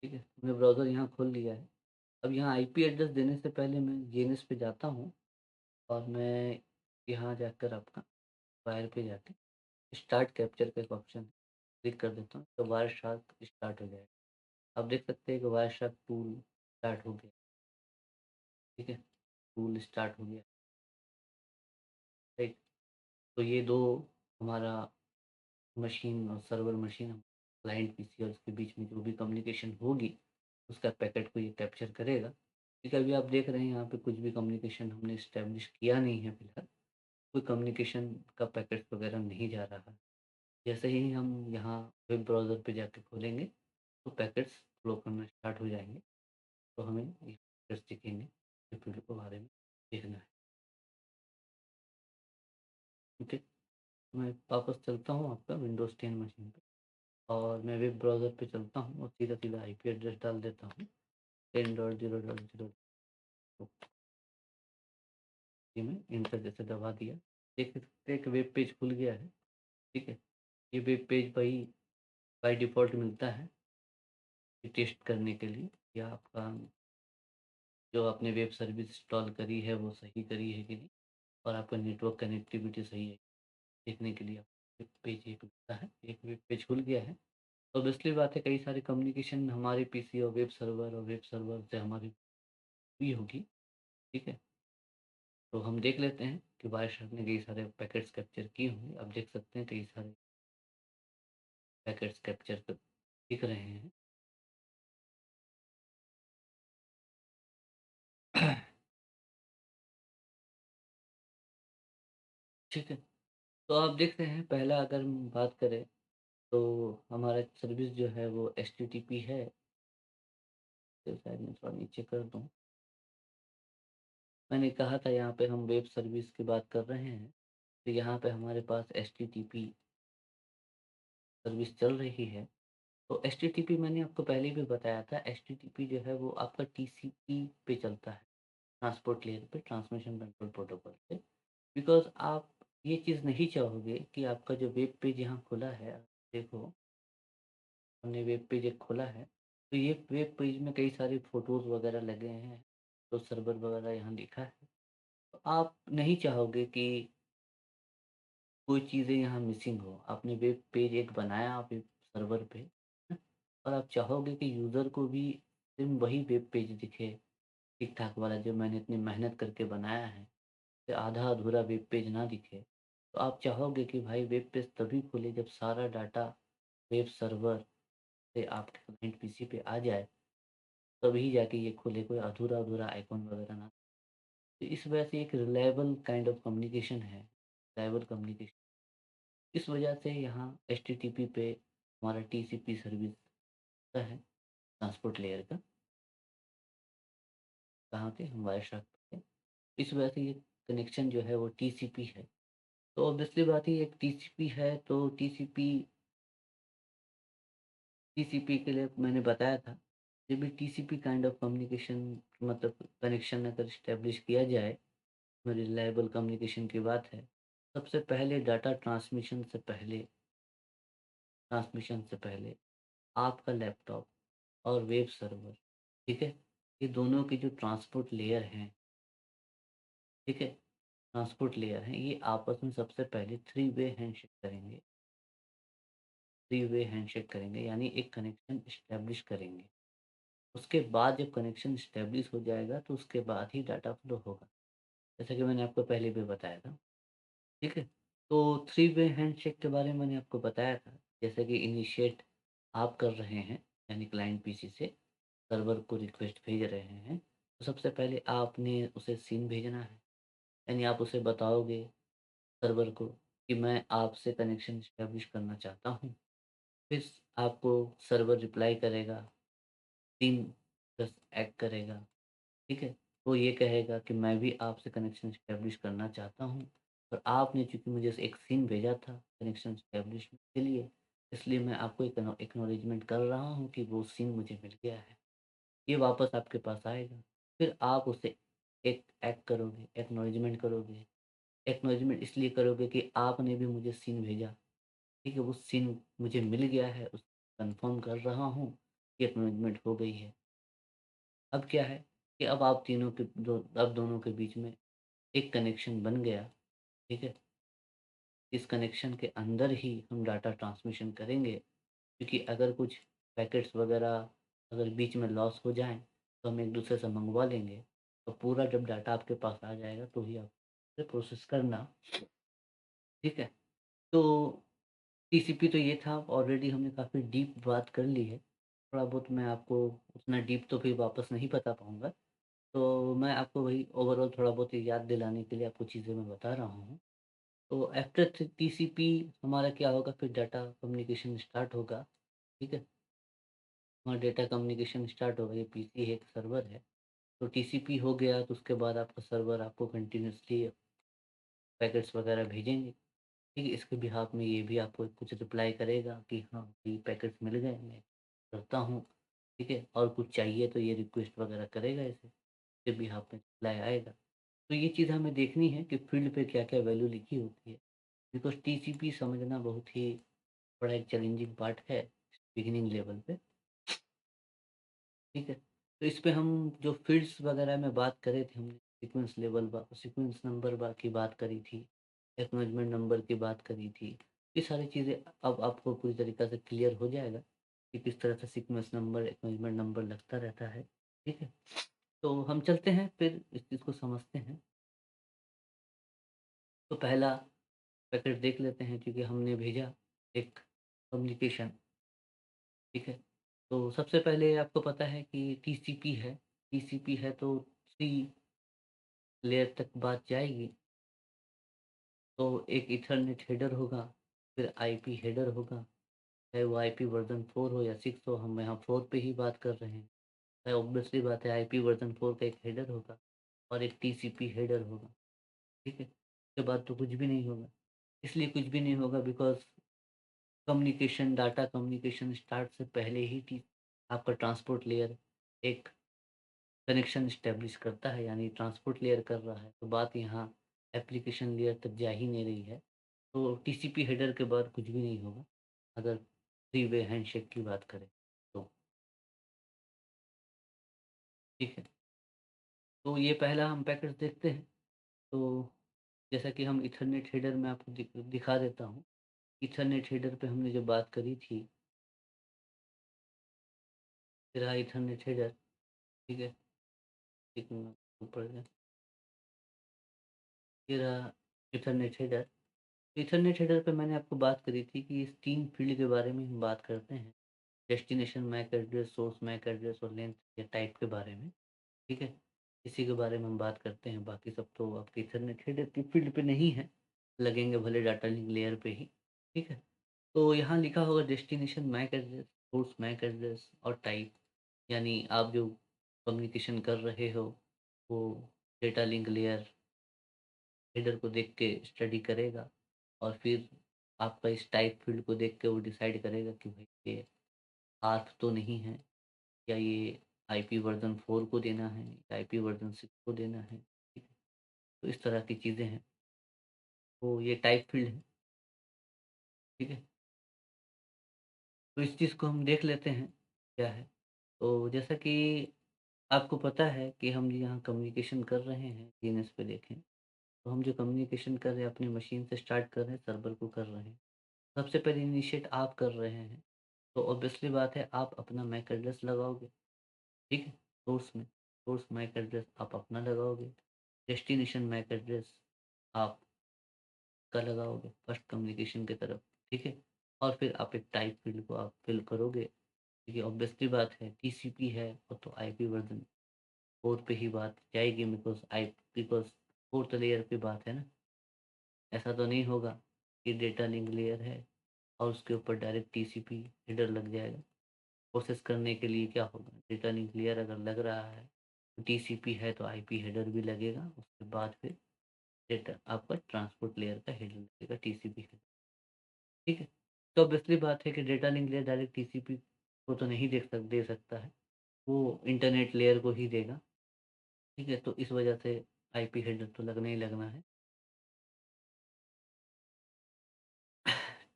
A: ठीक है, मैंने ब्राउज़र यहाँ खोल लिया है। अब यहाँ आईपी एड्रेस देने से पहले मैं डीएनएस पे जाता हूँ और मैं यहाँ जाकर आपका वायर पे जाके स्टार्ट कैप्चर का एक ऑप्शन है, क्लिक कर देता हूँ, तो वायर शार्क स्टार्ट हो जाएगा। आप देख सकते हैं कि वायर शार्क टूल स्टार्ट हो गया। ठीक है, टूल स्टार्ट हो गया, राइट। तो ये दो हमारा मशीन और सर्वर मशीन, क्लाइंट पीसी और उसके बीच में जो भी कम्युनिकेशन होगी उसका पैकेट को ये कैप्चर करेगा। क्योंकि अभी आप देख रहे हैं यहाँ पे कुछ भी कम्युनिकेशन हमने इस्टेब्लिश किया नहीं है फिलहाल, कोई कम्युनिकेशन का पैकेट वगैरह नहीं जा रहा है। जैसे ही हम यहाँ वेब ब्राउज़र पे जाके खोलेंगे तो पैकेट्स फ्लो करना स्टार्ट हो जाएंगे, तो हमें ये पैकेट्स दिखेंगे जो फील्ड के बारे में देखना है। ठीक है, तो मैं वापस चलता हूँ आपका विंडोज़ 10 मशीन पे और मैं वेब ब्राउज़र पे चलता हूँ और सीधा-सीधा आईपी एड्रेस डाल देता हूँ 10.0.0, ये मैं एंटर जैसे दबा दिया। देख सकते हैं कि वेब पेज खुल गया है, ठीक है? ये वेब पेज वही बाय डिफ़ॉल्ट मिलता है, ये टेस्ट करने के लिए कि आपका जो आपने वेब सर्विस इंस्टॉल करी है वो सही करी है कि नहीं और आपका नेटवर्क कनेक्टिविटी सही है, देखने के लिए वेब पेज एक मिलता है, एक वेब पेज खुल गया है। तो ऑब्वियसली बात है कई सारे कम्युनिकेशन हमारे पीसी और वेब सर्वर से हमारी हुई होगी, ठीक है? तो हम देख लेते हैं कि वायरशार्क ने कई सारे पैकेट्स कैप्चर किए होंगे। आप देख सकते हैं कई सारे पैकेट्स कैप्चर दिख रहे हैं। ठीक है, तो आप देखते हैं पहला अगर हम बात करें तो हमारा सर्विस जो है वो एचटीटीपी है। तो शायद मैं थोड़ा नीचे कर दूँ। मैंने कहा था यहाँ पे हम वेब सर्विस की बात कर रहे हैं, तो यहाँ पे हमारे पास एचटीटीपी सर्विस चल रही है। तो एचटीटीपी मैंने आपको पहले भी बताया था, एचटीटीपी जो है वो आपका टीसीपी पे चलता है, ट्रांसपोर्ट लेयर पे, ट्रांसमिशन कंट्रोल प्रोटोकॉल पे। बिकॉज़ आप ये चीज़ नहीं चाहोगे कि आपका जो वेब पेज यहाँ खुला है, देखो हमने वेब पेज एक खोला है, तो ये वेब पेज में कई सारे फ़ोटोज़ वगैरह लगे हैं, तो सर्वर वगैरह यहाँ लिखा है। तो आप नहीं चाहोगे कि कोई चीज़ें यहाँ मिसिंग हो। आपने वेब पेज एक बनाया वेब सर्वर पे, है, और आप चाहोगे कि यूज़र को भी सेम वही वेब पेज दिखे, ठीक-ठाक वाला जो मैंने इतनी मेहनत करके बनाया है, फिर आधा-अधूरा वेब पेज ना दिखे। तो आप चाहोगे कि भाई वेब पेज तभी खुले जब सारा डाटा वेब सर्वर से आपके क्लाइंट पीसी पे आ जाए, तभी जाके ये खुले, कोई अधूरा-अधूरा आइकॉन वगैरह ना। तो इस वजह से एक रिलायबल काइंड ऑफ कम्युनिकेशन है, रिलायबल कम्युनिकेशन। इस वजह से यहाँ एचटीटीपी पे हमारा टीसीपी सर्विस का है, ट्रांसपोर्ट लेयर का, कहाँ पे हम वायरशार्क पे है। इस वजह से ये कनेक्शन जो है वो टीसीपी है। तो ऑब्वियसली बात है ये एक टीसीपी है, तो टीसीपी के लिए मैंने बताया था, जब भी टीसीपी काइंड ऑफ कम्युनिकेशन मतलब कनेक्शन अगर एस्टेब्लिश किया जाए, रिलायबल कम्युनिकेशन की बात है, सबसे पहले डाटा ट्रांसमिशन से पहले आपका लैपटॉप और वेब सर्वर, ठीक है? ये दोनों की जो ट्रांसपोर्ट लेयर हैं, ठीक है? ट्रांसपोर्ट लेयर हैं, ये आपस में सबसे पहले थ्री वे हैंडशेक करेंगे यानी एक कनेक्शन एस्टेब्लिश करेंगे। उसके बाद जब कनेक्शन एस्टेब्लिश हो जाएगा तो उसके बाद ही डाटा फ्लो होगा, जैसा कि मैंने आपको पहले भी बताया था, ठीक है? तो थ्री वे हैंडशेक के बारे में मैंने आपको बताया था, जैसे कि इनिशिएट आप कर रहे हैं, यानी क्लाइंट पीसी से सर्वर को रिक्वेस्ट भेज रहे हैं, तो सबसे पहले आपने उसे सीन भेजना है, यानी आप उसे बताओगे सर्वर को कि मैं आपसे कनेक्शन एस्टेब्लिश करना चाहता हूँ। फिर आपको सर्वर रिप्लाई करेगा, सीन प्लस एक्ट करेगा, ठीक है? वो ये कहेगा कि मैं भी आपसे कनेक्शन एस्टेब्लिश करना चाहता हूँ और आपने चूँकि मुझे एक सीन भेजा था कनेक्शन एस्टेब्लिशमेंट के लिए, इसलिए मैं आपको एक एक्नॉलेजमेंट कर रहा हूँ कि वो सीन मुझे मिल गया है। ये वापस आपके पास आएगा। फिर आप उसे एक एक्ट करोगे, एक्नॉलेजमेंट करोगे। एक्नॉलेजमेंट इसलिए करोगे कि आपने भी मुझे सीन भेजा, ठीक है? वो सीन मुझे मिल गया है, उस कन्फर्म कर रहा हूँ कि एक्नॉलेजमेंट हो गई है। अब क्या है कि अब आप तीनों के दो अब दोनों के बीच में एक कनेक्शन बन गया, ठीक है? इस कनेक्शन के अंदर ही हम डाटा ट्रांसमिशन करेंगे, क्योंकि अगर कुछ पैकेट्स वगैरह अगर बीच में लॉस हो जाएँ, तो हम एक-दूसरे से मँगवा लेंगे। तो पूरा जब डाटा आपके पास आ जाएगा, तो ही आप उसे प्रोसेस करना, ठीक है? तो टीसीपी तो ये था, ऑलरेडी हमने काफ़ी डीप बात कर ली है। थोड़ा बहुत मैं आपको उतना डीप तो फिर वापस नहीं बता पाऊँगा। तो मैं आपको वही ओवरऑल थोड़ा बहुत याद दिलाने के लिए आपको चीज़ें मैं बता रहा हूँ। तो आफ्टर टीसीपी हमारा क्या होगा, फिर डाटा कम्युनिकेशन स्टार्ट होगा, ठीक है? हमारा डेटा कम्युनिकेशन स्टार्ट होगा, ये पीसी है, एक सर्वर है। तो टीसीपी हो गया तो उसके बाद आपका सर्वर आपको कंटिन्यूअसली पैकेट्स वगैरह भेजेंगे, ठीक है? इसके बिहाफ़ में ये भी आपको कुछ रिप्लाई करेगा कि हाँ, ये पैकेट्स मिल गए, मैं करता हूँ, ठीक है? और कुछ चाहिए तो ये रिक्वेस्ट वगैरह करेगा इसे, इसके बिहाफ़ में रिप्लाई आएगा। तो ये चीज़ हमें देखनी है कि फ़ील्ड पे क्या-क्या वैल्यू लिखी होती है। बिकॉज़ टीसीपी समझना बहुत ही बड़ा एक चैलेंजिंग पार्ट है बिगिनिंग लेवल पे, ठीक है? तो इस पे हम जो फ़ील्ड्स वगैरह में बात करे थे हमने सीक्वेंस लेवल सीक्वेंस नंबर की बात करी थी, एक्नॉलेजमेंट नंबर की बात करी थी। ये सारी चीज़ें अब आपको पूरी तरीक़ा से क्लियर हो जाएगा कि किस तरह से सीक्वेंस नंबर, एक्नॉलेजमेंट नंबर लगता रहता है, ठीक है? तो हम चलते हैं फिर इस चीज़ को समझते हैं। तो पहला पैकेट देख लेते हैं क्योंकि हमने भेजा एक कम्युनिकेशन, ठीक है? तो सबसे पहले आपको पता है कि टीसीपी है तो 3 लेयर तक बात जाएगी। तो एक ईथरनेट हेडर होगा, फिर आईपी हेडर होगा, चाहे वो आईपी वर्ज़न 4 हो या 6 हो, हम यहाँ 4 पे ही बात कर रहे हैं। तो ऑब्वियसली बात है आईपी वर्ज़न 4 का एक हेडर होगा और एक टीसीपी हेडर होगा, ठीक है? उसके बाद तो कुछ भी नहीं होगा। इसलिए कुछ भी नहीं होगा बिकॉज़ डाटा कम्युनिकेशन स्टार्ट से पहले ही टी आपका ट्रांसपोर्ट लेयर एक कनेक्शन एस्टेब्लिश करता है, यानी ट्रांसपोर्ट लेयर कर रहा है, तो बात यहाँ एप्लीकेशन लेयर तक जा ही नहीं रही है। तो टीसीपी हेडर के बाद कुछ भी नहीं होगा, अगर थ्री वे हैंडशेक की बात करें तो, ठीक है। तो ये पहला हम पैकेट देखते हैं। तो जैसा कि हम इथरनेट हेडर में आपको दिखा देता हूँ। इथरनेट हेडर पे हमने जो बात करी थी, ये रहा इथरनेट हेडर, ठीक है? एक मिनट ऊपर है, ये रहा इथरनेट हेडर। ईथरनेट हेडर पे मैंने आपको बात करी थी कि इस 3 फ़ील्ड के बारे में हम बात करते हैं। Destination MAC address, source MAC address और लेंथ या टाइप के बारे में, ठीक है? इसी के बारे में हम बात करते हैं, बाकी सब तो आपके ईथरनेट हेडर की फ़ील्ड पे नहीं है, लगेंगे भले डाटा लिंक लेयर पे ही, ठीक है? तो यहाँ लिखा होगा destination MAC address, source MAC address और टाइप, यानी आप जो कम्युनिकेशन कर रहे हो, वो डेटा लिंक लेयर हेडर को देख के स्टडी करेगा और फिर आपका इस टाइप फ़ील्ड को देख के वो डिसाइड करेगा कि भाई ये आर्क तो नहीं है, या ये आईपी वर्ज़न 4 को देना है, या आईपी वर्ज़न 6 को देना है, ठीक है? तो इस तरह की चीज़ें हैं। तो ये टाइप फ़ील्ड है, ठीक है? तो इस चीज़ को हम देख लेते हैं, क्या है। तो जैसा कि आपको पता है कि हम यहाँ कम्युनिकेशन कर रहे हैं, डीएनएस पे देखें, तो हम जो कम्युनिकेशन कर रहे हैं अपनी मशीन से स्टार्ट कर रहे हैं, सर्वर को कर रहे हैं। सबसे पहले इनिशिएट आप कर रहे हैं, तो ऑब्वियसली बात है आप अपना मैक एड्रेस लगाओगे, ठीक है? सोर्स मैक एड्रेस आप अपना लगाओगे, डेस्टिनेशन मैक एड्रेस आपका लगाओगे फर्स्ट कम्युनिकेशन की तरफ, ठीक है? और फिर आप एक टाइप फ़ील्ड को आप फ़िल करोगे, क्योंकि ऑब्वियसली बात है टीसीपी है और तो आईपी वर्ज़न 4 पे ही बात जाएगी बिकॉज़ 4th लेयर पे बात है ना। ऐसा तो नहीं होगा कि डेटा लिंक लेयर है और उसके ऊपर डायरेक्ट टीसीपी हेडर लग जाएगा। प्रोसेस करने के लिए क्या होगा, डेटा लिंक लेयर अगर लग रहा है, तो टीसीपी है तो आईपी हेडर भी लगेगा, उसके बाद फिर डेटा आपका ट्रांसपोर्ट लेयर का हेडर लगेगा टीसीपी हेडर, ठीक है? तो ऑब्वियसली बात है कि data link layer direct TCP को तो नहीं दे सकता है, वो इंटरनेट लेयर को ही देगा, ठीक है? तो इस वजह से आईपी हेडर तो लगना ही लगना है,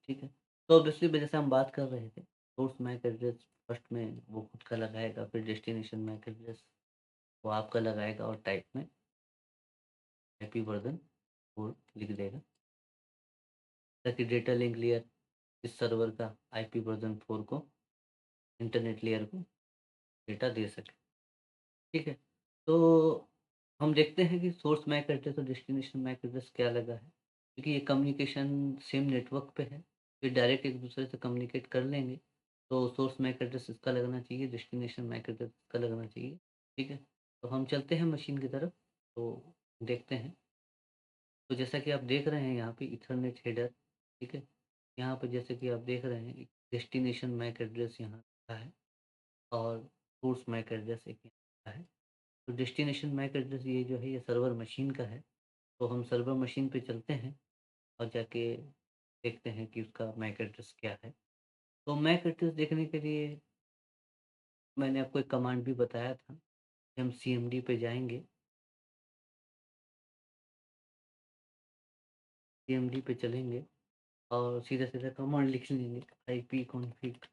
A: ठीक है? तो ऑब्वियसली जैसे हम बात कर रहे थे, सोर्स मैक एड्रेस फर्स्ट में वो खुद का लगाएगा, फिर डेस्टिनेशन मैक एड्रेस वो आपका लगाएगा और टाइप में आईपी वर्ज़न 4 लिख देगा, ताकि डेटा लिंक लेयर इस सर्वर का आईपी वर्ज़न 4 को इंटरनेट लेयर को डेटा दे सके, ठीक है? तो हम देखते हैं कि सोर्स मैक एड्रेस और डेस्टिनेशन मैक एड्रेस क्या लगा है, क्योंकि ये कम्युनिकेशन सेम नेटवर्क पे है, ये डायरेक्ट एक-दूसरे से कम्युनिकेट कर लेंगे, तो सोर्स मैक एड्रेस इसका लगना चाहिए, डेस्टिनेशन मैक एड्रेस इसका लगना चाहिए, ठीक है? तो हम चलते हैं मशीन की तरफ, तो देखते हैं। तो जैसा कि आप देख रहे हैं यहाँ पे ईथरनेट हेडर, ठीक है? यहाँ पे जैसे कि आप देख रहे हैं डेस्टिनेशन मैक एड्रेस यहाँ लिखा है और सोर्स मैक एड्रेस एक यहाँ लिखा है। तो डेस्टिनेशन मैक एड्रेस ये जो है ये सर्वर मशीन का है। तो हम सर्वर मशीन पे चलते हैं और जाके देखते हैं कि उसका मैक एड्रेस क्या है। तो मैक एड्रेस देखने के लिए मैंने आपको एक कमांड भी बताया था कि हम सीएमडी पे जाएँगे सीएमडी पे चलेंगे और सीधा-सीधा कमांड लिख लेंगे ipconfig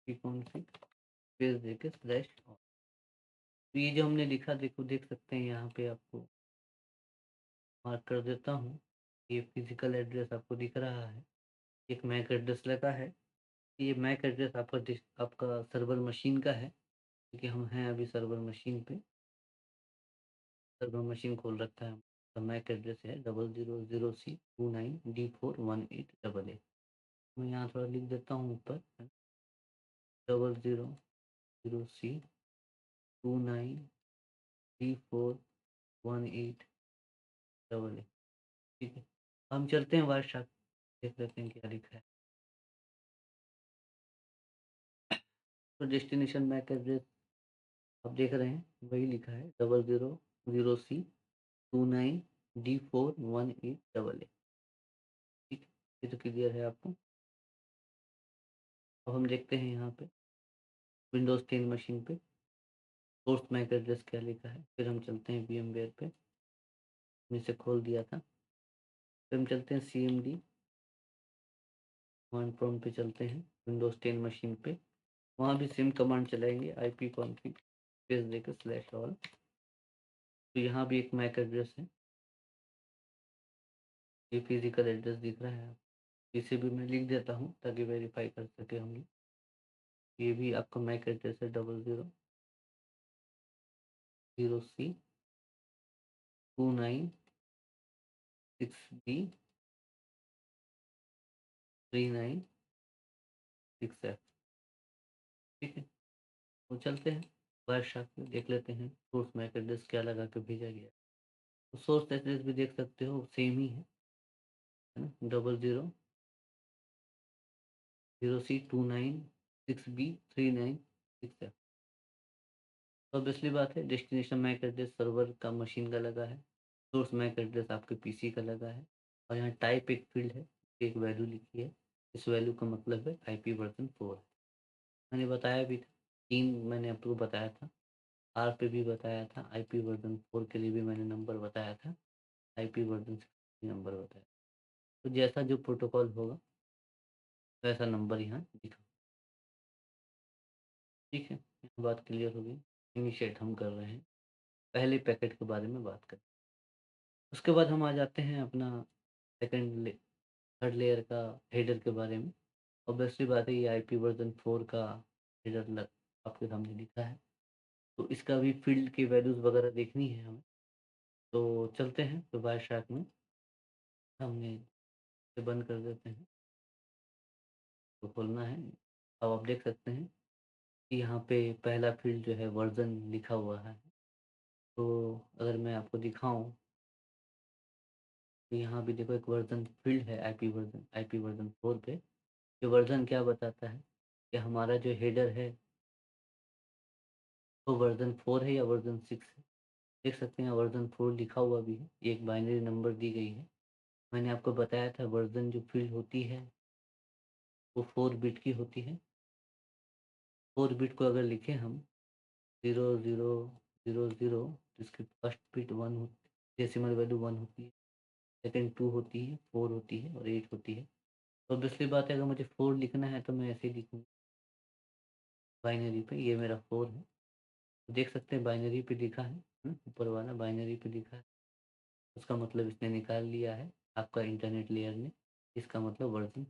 A: स्पेस देके स्लैश ऑन। तो ये जो हमने लिखा देखो देख सकते हैं यहाँ पे आपको मार्क कर देता हूँ। ये फिज़िकल एड्रेस आपको दिख रहा है। एक मैक एड्रेस लगा है। ये मैक एड्रेस आपका सर्वर मशीन का है, क्योंकि हम हैं अभी सर्वर मशीन पे। सर्वर मशीन खोल रखा है। तो मैक एड्रेस है 00C29D41888। मैं यहाँ थोड़ा लिख देता हूँ ऊपर 00C29D41888। ठीक है, हम चलते हैं वायरशार्क, देख लेते हैं क्या लिखा है। तो डेस्टिनेशन मैक एड्रेस आप देख रहे हैं वही लिखा है 00C29D41888। ठीक है, ये तो क्लियर है आपको। अब हम देखते हैं यहाँ पे विंडोज़ 10 मशीन पे सोर्स मैक एड्रेस क्या लिखा है। फिर हम चलते हैं VMware पे, हमने इसे खोल दिया था। फिर हम चलते हैं CMD कमांड प्रॉम्प्ट पे चलते हैं विंडोज़ 10 मशीन पे। वहाँ भी सेम कमांड चलाएंगे ipconfig स्पेस देकर स्लैश ऑल। तो यहाँ भी एक मैक एड्रेस है, ये फिजिकल एड्रेस दिख रहा है। इसे भी मैं लिख देता हूँ ताकि वेरीफाई कर सके हम लोग। ये भी आपका मैक एड्रेस है 00C2969F। ठीक है, तो चलते हैं वर्कशॉप में देख लेते हैं सोर्स मैक एड्रेस क्या लगा के भेजा गया। तो सोर्स एड्रेस भी देख सकते हो सेम ही है ना, 00C2969B3967। तो ऑब्वियसली बात है डेस्टिनेशन मैक एड्रेस सर्वर का मशीन का लगा है, सोर्स मैक एड्रेस आपके पीसी का लगा है। और यहाँ टाइप एक फील्ड है, एक वैल्यू लिखी है। इस वैल्यू का मतलब है IP वर्जन 4 है। मैंने बताया भी था, 3 मैंने आपको बताया था, आर पे भी बताया था, IP वर्जन 4 के लिए भी मैंने नंबर बताया था, IP वर्जन 6 नंबर बताया। तो जैसा जो प्रोटोकॉल होगा वैसा नंबर यहाँ दिखा। ठीक है, यहाँ बात क्लियर हो गई। इनिशिएट हम कर रहे हैं, पहले पैकेट के बारे में बात करें। उसके बाद हम आ जाते हैं अपना थर्ड लेयर का हेडर के बारे में। ऑब्वियसली बात है ये IP वर्जन 4 का हेडर आपके सामने लिखा है। तो इसका भी फील्ड की वैल्यूज़ वगैरह देखनी है हमें। तो चलते हैं तो वायरशार्क में हमने इसे बंद कर देते हैं। तो खोलना है। अब आप देख सकते हैं कि यहाँ पे पहला फील्ड जो है वर्जन लिखा हुआ है। तो अगर मैं आपको दिखाऊं तो यहाँ भी देखो एक वर्जन फील्ड है IP वर्जन 4 पे। ये वर्जन क्या बताता है कि हमारा जो हेडर है वो वर्जन 4 है या वर्जन 6 है। देख सकते हैं वर्जन 4 लिखा हुआ भी है, एक बाइनरी नंबर दी गई है। मैंने आपको बताया था वर्जन जो फील्ड होती है वो 4 बिट की होती है। 4 बिट को अगर लिखें हम 0000, इसकी फर्स्ट बिट 1 होती है, डेसिमल वैल्यू 1 होती है, सेकंड 2 होती है, 4 होती है और 8 होती है। तो ऑब्वियसली बात है अगर मुझे 4 लिखना है तो मैं ऐसे ही लिखूँगा बाइनरी पे, ये मेरा 4 है। तो देख सकते हैं बाइनरी पे लिखा है, ऊपर वाला बाइनरी पे लिखा है। उसका मतलब इसने निकाल लिया है आपका इंटरनेट लेयर ने, इसका मतलब वर्जन।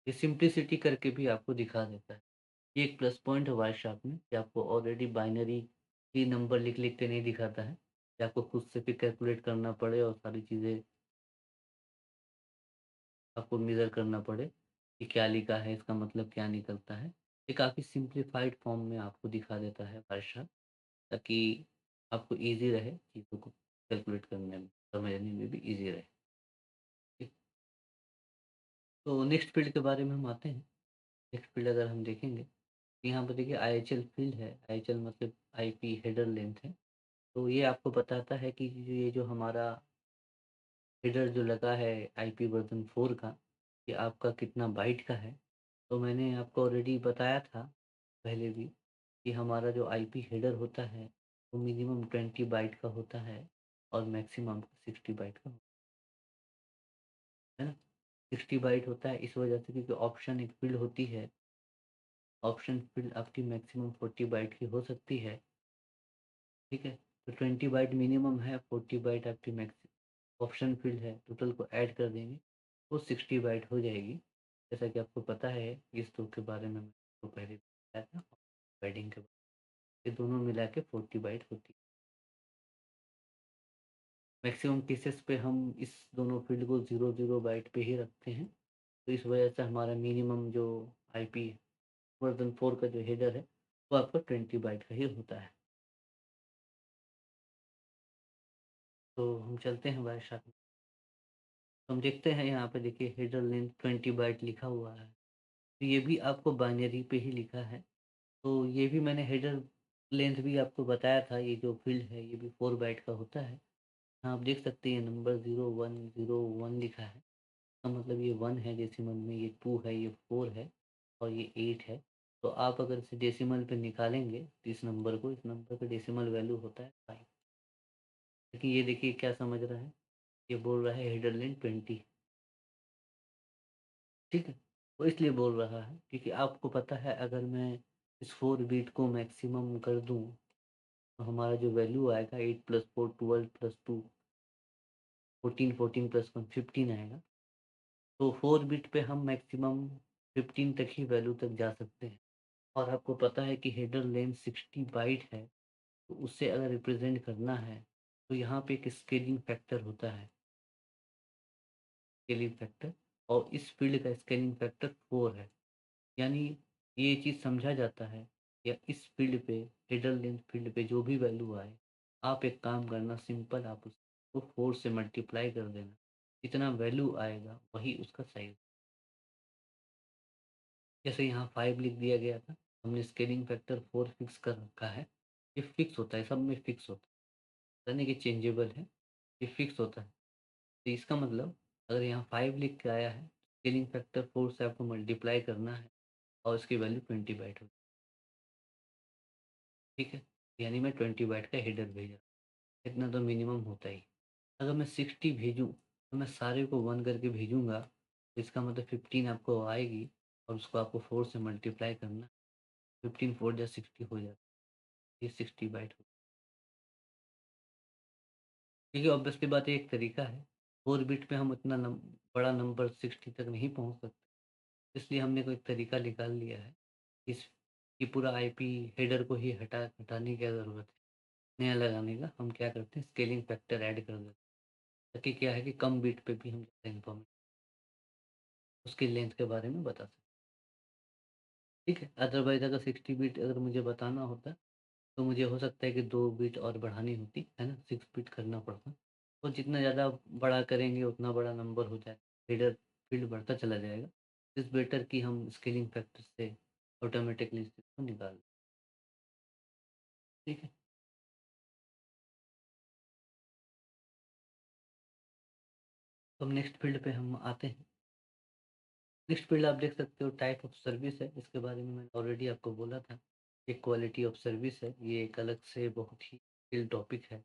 A: ये सिंप्लिसिटी करके भी आपको दिखा देता है। ये एक प्लस पॉइंट है वायरशार्क में कि आपको ऑलरेडी बाइनरी ही नंबर लिख के नहीं दिखाता है कि आपको खुद से फिर कैलकुलेट करना पड़े और सारी चीज़ें आपको मेज़र करना पड़े कि क्या लिखा है, इसका मतलब क्या निकलता है। ये काफ़ी सिंप्लीफाइड फॉर्म में आपको दिखा देता है वायरशार्क, ताकि आपको ईज़ी रहे चीज़ों को कैलकुलेट करने में, समझने में भी ईज़ी रहे। ठीक, तो नेक्स्ट फील्ड के बारे में हम आते हैं। नेक्स्ट फील्ड अगर हम देखेंगे, यहाँ पे देखिए IHL फील्ड है। IHL मतलब IP हेडर लेंथ है। तो ये आपको बताता है कि ये जो हमारा हेडर जो लगा है IP वर्जन 4 का, ये आपका कितना बाइट का है। तो मैंने आपको ऑलरेडी बताया था पहले भी कि हमारा जो IP हेडर होता है वो मिनिमम 20 बाइट का होता है। और मैक्सिमम 60 बाइट का, है ना? 60 बाइट होता है इस वजह से क्योंकि ऑप्शन एक फ़ील्ड होती है, ऑप्शन फ़ील्ड आपकी मैक्सिमम 40 बाइट की हो सकती है, ठीक है? तो 20 बाइट मिनिमम है, 40 बाइट आपकी मैक्स ऑप्शन फ़ील्ड है, टोटल को ऐड कर देंगे, वो 60 बाइट हो जाएगी। जैसा कि आपको पता है इस 2 के बारे में मैंने आपको पहले बताया था, पैडिंग के बारे में, ये दोनों मिला के 40 बाइट होती है। मैक्सिमम केसेस पे हम इस दोनों फ़ील्ड को 00 बाइट पे ही रखते हैं, तो इस वजह से हमारा मिनिमम जो आईपी वर्ज़न 4 का जो हेडर है, वो आपका 20 बाइट का ही होता है। तो हम चलते हैं हमारे साथ में। तो हम देखते हैं यहाँ पे देखिए हेडर लेंथ 20 बाइट लिखा हुआ है। तो ये भी आपको बाइनरी पे ही लिखा है। तो ये भी मैंने हेडर लेंथ भी आपको बताया था, ये जो फ़ील्ड है ये भी 4 बाइट का होता है। यहाँ आप देख सकते हैं नंबर 0101 लिखा है। इसका मतलब ये 1 है डेसिमल में, ये 2 है, ये 4 है और ये 8 है। तो आप अगर इसे डेसिमल पे निकालेंगे तो इस नंबर का डेसिमल वैल्यू होता है 5। लेकिन ये देखिए क्या समझ रहा है, ये बोल रहा है हेडर लेंथ 20, ठीक है? वो इसलिए बोल रहा है क्योंकि आपको पता है अगर मैं इस 4 बिट को मैक्सिमम कर दूँ, तो हमारा जो वैल्यू आएगा 8 + 4 12 + 2 14, 14 + 1 15 आएगा। तो 4 बिट पे हम मैक्सिमम 15 तक ही वैल्यू तक जा सकते हैं। और आपको पता है कि हेडर लेंथ 60 बाइट है, तो उससे अगर रिप्रेज़ेंट करना है, तो यहाँ पे एक स्केलिंग फैक्टर होता है, स्केलिंग फैक्टर, और इस फ़ील्ड का स्केलिंग फैक्टर 4 है। यानी ये चीज़ समझा जाता है या इस फ़ील्ड पे, हेडर लेंथ फ़ील्ड पे जो भी वैल्यू आए, आप एक काम करना सिंपल, आप उसको 4 से मल्टीप्लाई कर देना। जितना वैल्यू आएगा वही उसका साइज़। जैसे यहाँ 5 लिख दिया गया था, हमने स्केलिंग फैक्टर 4 फिक्स कर रखा है। ये फिक्स होता है, सब में फिक्स होता है, ऐसा नहीं कि चेंजेबल है, ये फिक्स होता है। तो इसका मतलब अगर यहाँ 5 लिख के आया है, स्केलिंग फैक्टर 4 से आपको मल्टीप्लाई करना है और उसकी वैल्यू 20 बाइट होगी, ठीक है? यानी मैं 20 बाइट का हेडर भेजा, इतना तो मिनिमम होता ही। अगर मैं 60 भेजूँ, तो मैं सारे को 1 करके भेजूँगा, तो इसका मतलब 15 आपको आएगी और उसको आपको 4 से मल्टीप्लाई करना, 15 4 जा 60 हो जाता है, ये 60 बाइट होता है। देखिए ऑब्वियसली बात है, एक तरीका है, 4 बिट पे हम उतना बड़ा नंबर 60 तक नहीं पहुँच सकते, इसलिए हमने कोई तरीका निकाल लिया है। इस ये पूरा आईपी हेडर को ही हटाने की क्या ज़रूरत है, नया लगाने का। हम क्या करते हैं, स्केलिंग फैक्टर ऐड कर देते हैं, ताकि क्या है कि कम बिट पे भी हम ज़्यादा इन्फॉर्मेशन उसकी लेंथ के बारे में बता सकें, ठीक है? अदरवाइज़ अगर 60 बिट अगर मुझे बताना होता, तो मुझे हो सकता है कि 2 बिट और बढ़ानी होती, है ना? 6 बिट करना पड़ता। तो जितना ज़्यादा बड़ा करेंगे उतना बड़ा नंबर हो जाएगा, हेडर फ़ील्ड बढ़ता चला जाएगा। इट्स बेटर कि हम स्केलिंग फैक्टर से ऑटोमैटिकली इस चीज़ को निकाल दें, ठीक है? तो अब नेक्स्ट फ़ील्ड पे हम आते हैं। नेक्स्ट फ़ील्ड आप देख सकते हो टाइप ऑफ सर्विस है, इसके बारे में मैंने ऑलरेडी आपको बोला था। एक क्वालिटी ऑफ सर्विस है, ये एक अलग से बहुत ही चिल टॉपिक है।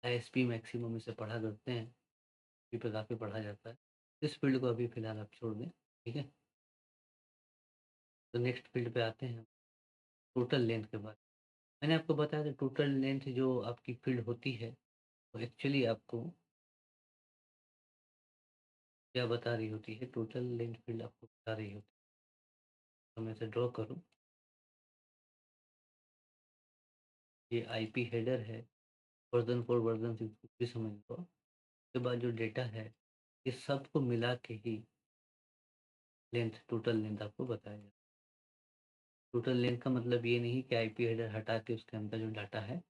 A: आईएसपी मैक्सिमम इसे पढ़ा करते हैं, इसी पे काफ़ी पढ़ा जाता है। इस फ़ील्ड को अभी फ़िलहाल आप छोड़ दें, ठीक है? तो नेक्स्ट फ़ील्ड पे आते हैं, टोटल लेंथ के बारे में। मैंने आपको बताया था टोटल लेंथ जो आपकी फ़ील्ड होती है, वो एक्चुअली आपको क्या बता रही होती है, टोटल लेंथ फ़ील्ड आपको बता रही होती है। तो मैं इसे ड्रॉ करूँ, ये आईपी हेडर है, वर्ज़न 4 वर्ज़न 6 कुछ भी समझ लो आप। उसके बाद जो डेटा है, ये सबको मिला के ही लेंथ, टोटल लेंथ आपको बताया जाता है। टोटल लेंथ का मतलब ये नहीं कि आईपी हेडर हटा के उसके अंदर जो डाटा है,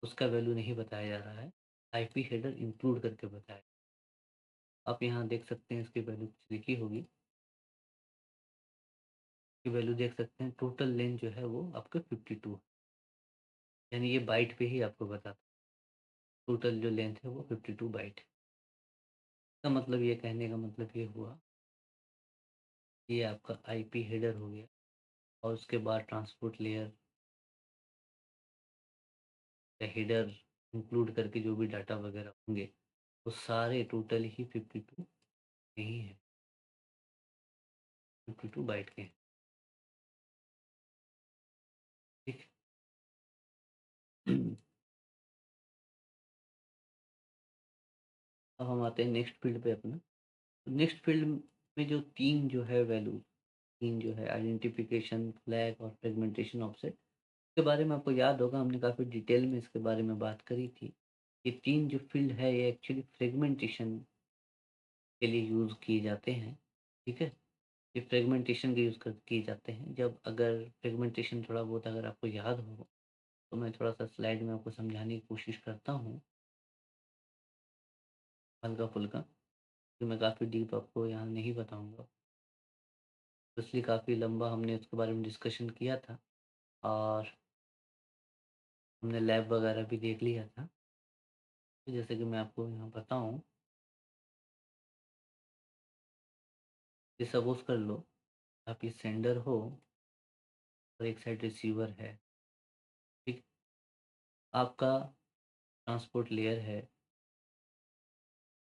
A: उसका वैल्यू नहीं बताया जा रहा है। आईपी हेडर इंक्लूड करके बताया। आप यहाँ देख सकते हैं इसकी वैल्यू कुछ लिखी होगी, इसकी वैल्यू देख सकते हैं, टोटल लेंथ जो है वो आपका 52 है। यानी ये बाइट पे ही आपको बताता है, टोटल जो लेंथ है वो 52 बाइट है। इसका मतलब ये कहने का मतलब ये हुआ, ये आपका आईपी हेडर हो गया और उसके बाद ट्रांसपोर्ट लेयर या हेडर इंक्लूड करके जो भी डाटा वगैरह होंगे, वो सारे टोटल ही 52 नहीं है, 52 बाइट के हैं। ठीक है। अब हम आते हैं नेक्स्ट फील्ड पे अपना। नेक्स्ट फील्ड में जो तीन जो है वैल्यू, तीन जो है आइडेंटिफिकेशन, फ्लैग और फ्रेगमेंटेशन ऑफसेट, इसके बारे में आपको याद होगा, हमने काफ़ी डिटेल में इसके बारे में बात करी थी। ये तीन जो फील्ड है ये एक्चुअली फ्रेगमेंटेशन के लिए यूज़ किए जाते हैं। ठीक है, ये फ्रेगमेंटेशन के यूज़ कर किए जाते हैं। जब अगर फ्रेगमेंटेशन थोड़ा बहुत अगर आपको याद हो तो मैं थोड़ा सा स्लाइड में आपको समझाने की कोशिश करता हूँ, हल्का फुल्का, कि मैं काफ़ी डीप आपको यहाँ नहीं बताऊँगा। तो इसलिए काफ़ी लंबा हमने उसके बारे में डिस्कशन किया था और हमने लैब वगैरह भी देख लिया था। तो जैसे कि मैं आपको यहाँ बताऊँ, कि सपोज़ कर लो आप ये सेंडर हो और एक साइड रिसीवर है। ठीक, आपका ट्रांसपोर्ट लेयर है।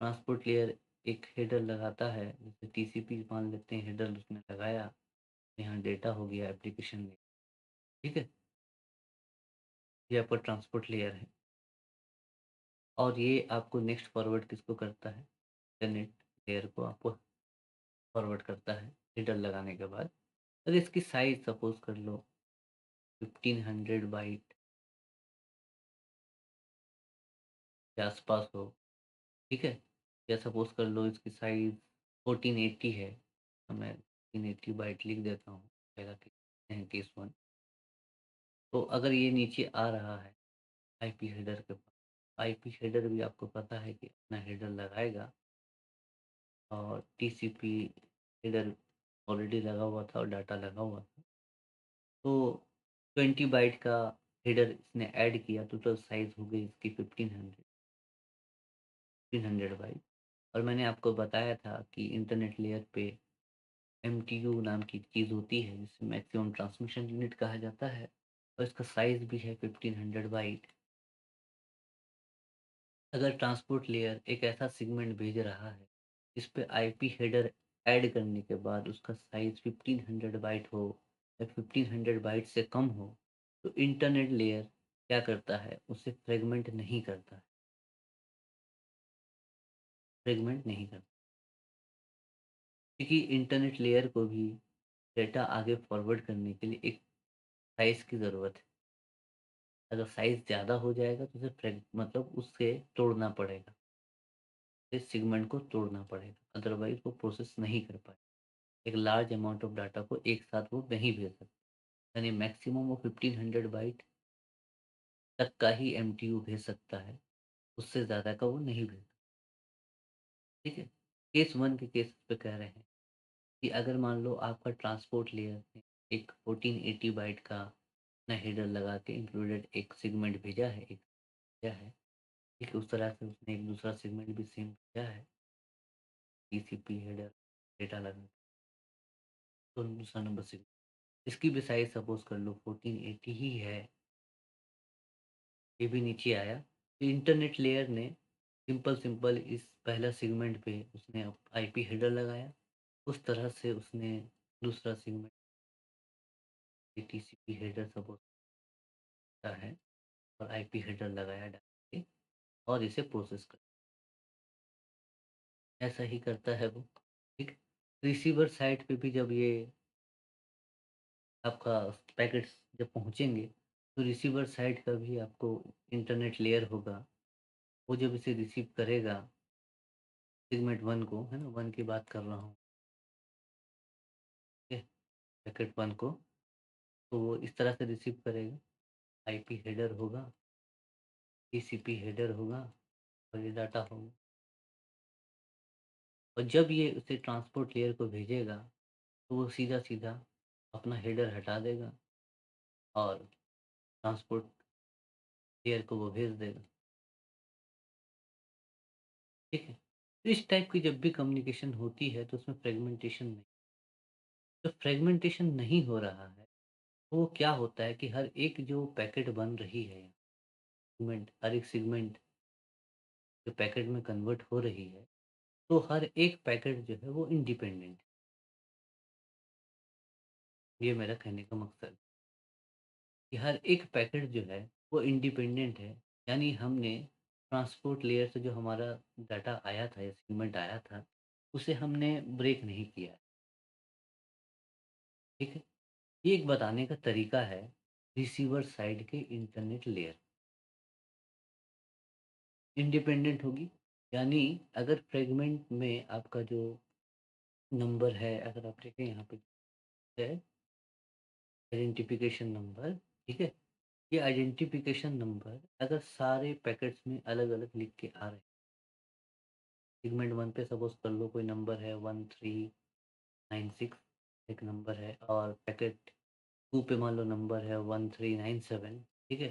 A: ट्रांसपोर्ट लेयर एक हेडर लगाता है, जैसे टीसीपी मान लेते हैं, हेडर उसने लगाया, यहाँ डेटा हो गया एप्लीकेशन में। ठीक है, ये आपका ट्रांसपोर्ट लेयर है और ये आपको नेक्स्ट फॉरवर्ड किसको करता है, इंटरनेट लेयर को आपको फॉरवर्ड करता है हेडर लगाने के बाद। अगर इसकी साइज सपोज कर लो 1500 बाइट के आसपास हो। ठीक है, या सपोज कर लो इसकी साइज 1480 है, तो मैं 1480 बाइट लिख देता हूँ पहला केस वन। तो अगर ये नीचे आ रहा है आईपी हेडर के पास, आईपी हेडर भी आपको पता है कि अपना हेडर लगाएगा और टीसीपी हेडर ऑलरेडी लगा हुआ था और डाटा लगा हुआ था, तो 20 बाइट का हेडर इसने ऐड किया, टोटल साइज हो गई इसकी 1500 बाइट। और मैंने आपको बताया था कि इंटरनेट लेयर पे एमटीयू नाम की चीज़ होती है जिसे मैक्सिमम ट्रांसमिशन यूनिट कहा जाता है और इसका साइज भी है 1500 बाइट। अगर ट्रांसपोर्ट लेयर एक ऐसा सेगमेंट भेज रहा है जिस पे आईपी हेडर ऐड करने के बाद उसका साइज 1500 बाइट हो या 1500 बाइट से कम हो, तो इंटरनेट लेयर क्या करता है, उसे फ्रेगमेंट नहीं करता है, फ्रेगमेंट नहीं करता, क्योंकि इंटरनेट लेयर को भी डेटा आगे फॉरवर्ड करने के लिए एक साइज़ की ज़रूरत है। अगर साइज़ ज़्यादा हो जाएगा तो उसे मतलब उससे तोड़ना पड़ेगा, इस सेगमेंट को तोड़ना पड़ेगा, अदरवाइज़ वो प्रोसेस नहीं कर पाए। एक लार्ज अमाउंट ऑफ डाटा को एक साथ वो नहीं भेज सकते, यानी मैक्सिमम वो 1500 बाइट तक का ही एमटीयू भेज सकता है, उससे ज़्यादा का वो नहीं भेज सकता। ठीक है, केस वन के केस पे कह रहे हैं कि अगर मान लो आपका ट्रांसपोर्ट लेयर ने एक 1480 बाइट का अपना हेडर लगा के इंक्लूडेड एक सेगमेंट भेजा है, एक भेजा है। ठीक है, उस तरह से उसने एक दूसरा सेगमेंट भी सेम भेजा है, टीसीपी हेडर डेटा लगा, तो दूसरा नंबर सेगमेंट, इसकी भी साइज सपोज कर लो 1480 ही है, ये भी नीचे आया, तो इंटरनेट लेयर ने सिंपल सिंपल इस पहला सेगमेंट पे उसने आईपी हेडर लगाया, उस तरह से उसने दूसरा सेगमेंट टीसीपी हेडर सपोज का है और आईपी हेडर लगाया डाल के और इसे प्रोसेस कर, ऐसा ही करता है वो। ठीक, रिसीवर साइड पे भी जब ये आपका पैकेट्स जब पहुंचेंगे, तो रिसीवर साइड का भी आपको इंटरनेट लेयर होगा, वो जब इसे रिसीव करेगा सेगमेंट वन को, है ना, वन की बात कर रहा हूँ, ठीक है, पैकेट वन को, तो वो इस तरह से रिसीव करेगा, आईपी हेडर होगा, टीसीपी हेडर होगा और ये डाटा होगा। और जब ये उसे ट्रांसपोर्ट लेयर को भेजेगा तो वो सीधा सीधा अपना हेडर हटा देगा और ट्रांसपोर्ट लेयर को वो भेज देगा। ठीक है, तो इस टाइप की जब भी कम्युनिकेशन होती है तो उसमें फ्रेगमेंटेशन नहीं, जब फ्रेगमेंटेशन नहीं हो रहा है तो वो क्या होता है कि हर एक जो पैकेट बन रही है हर एक सेगमेंट जो पैकेट में कन्वर्ट हो रही है, तो हर एक पैकेट जो है वो इंडिपेंडेंट है। ये मेरा कहने का मकसद है कि हर एक पैकेट जो है वो इंडिपेंडेंट है। यानी हमने ट्रांसपोर्ट लेयर से जो हमारा डाटा आया था या सेगमेंट आया था, उसे हमने ब्रेक नहीं किया है, ठीक है? ये एक बताने का तरीका है रिसीवर साइड के इंटरनेट लेयर इंडिपेंडेंट होगी। यानी अगर फ्रेगमेंट में आपका जो नंबर है, अगर आप देखें यहाँ पे है आइडेंटिफिकेशन नंबर, ठीक है? ये आइडेंटिफिकेशन नंबर अगर सारे पैकेट्स में अलग-अलग लिख के आ रहे हैं, सेगमेंट 1 पे सपोज़ कर लो कोई नंबर है 1396 एक नंबर है और पैकेट 2 पे मान लो नंबर है 1397, ठीक है?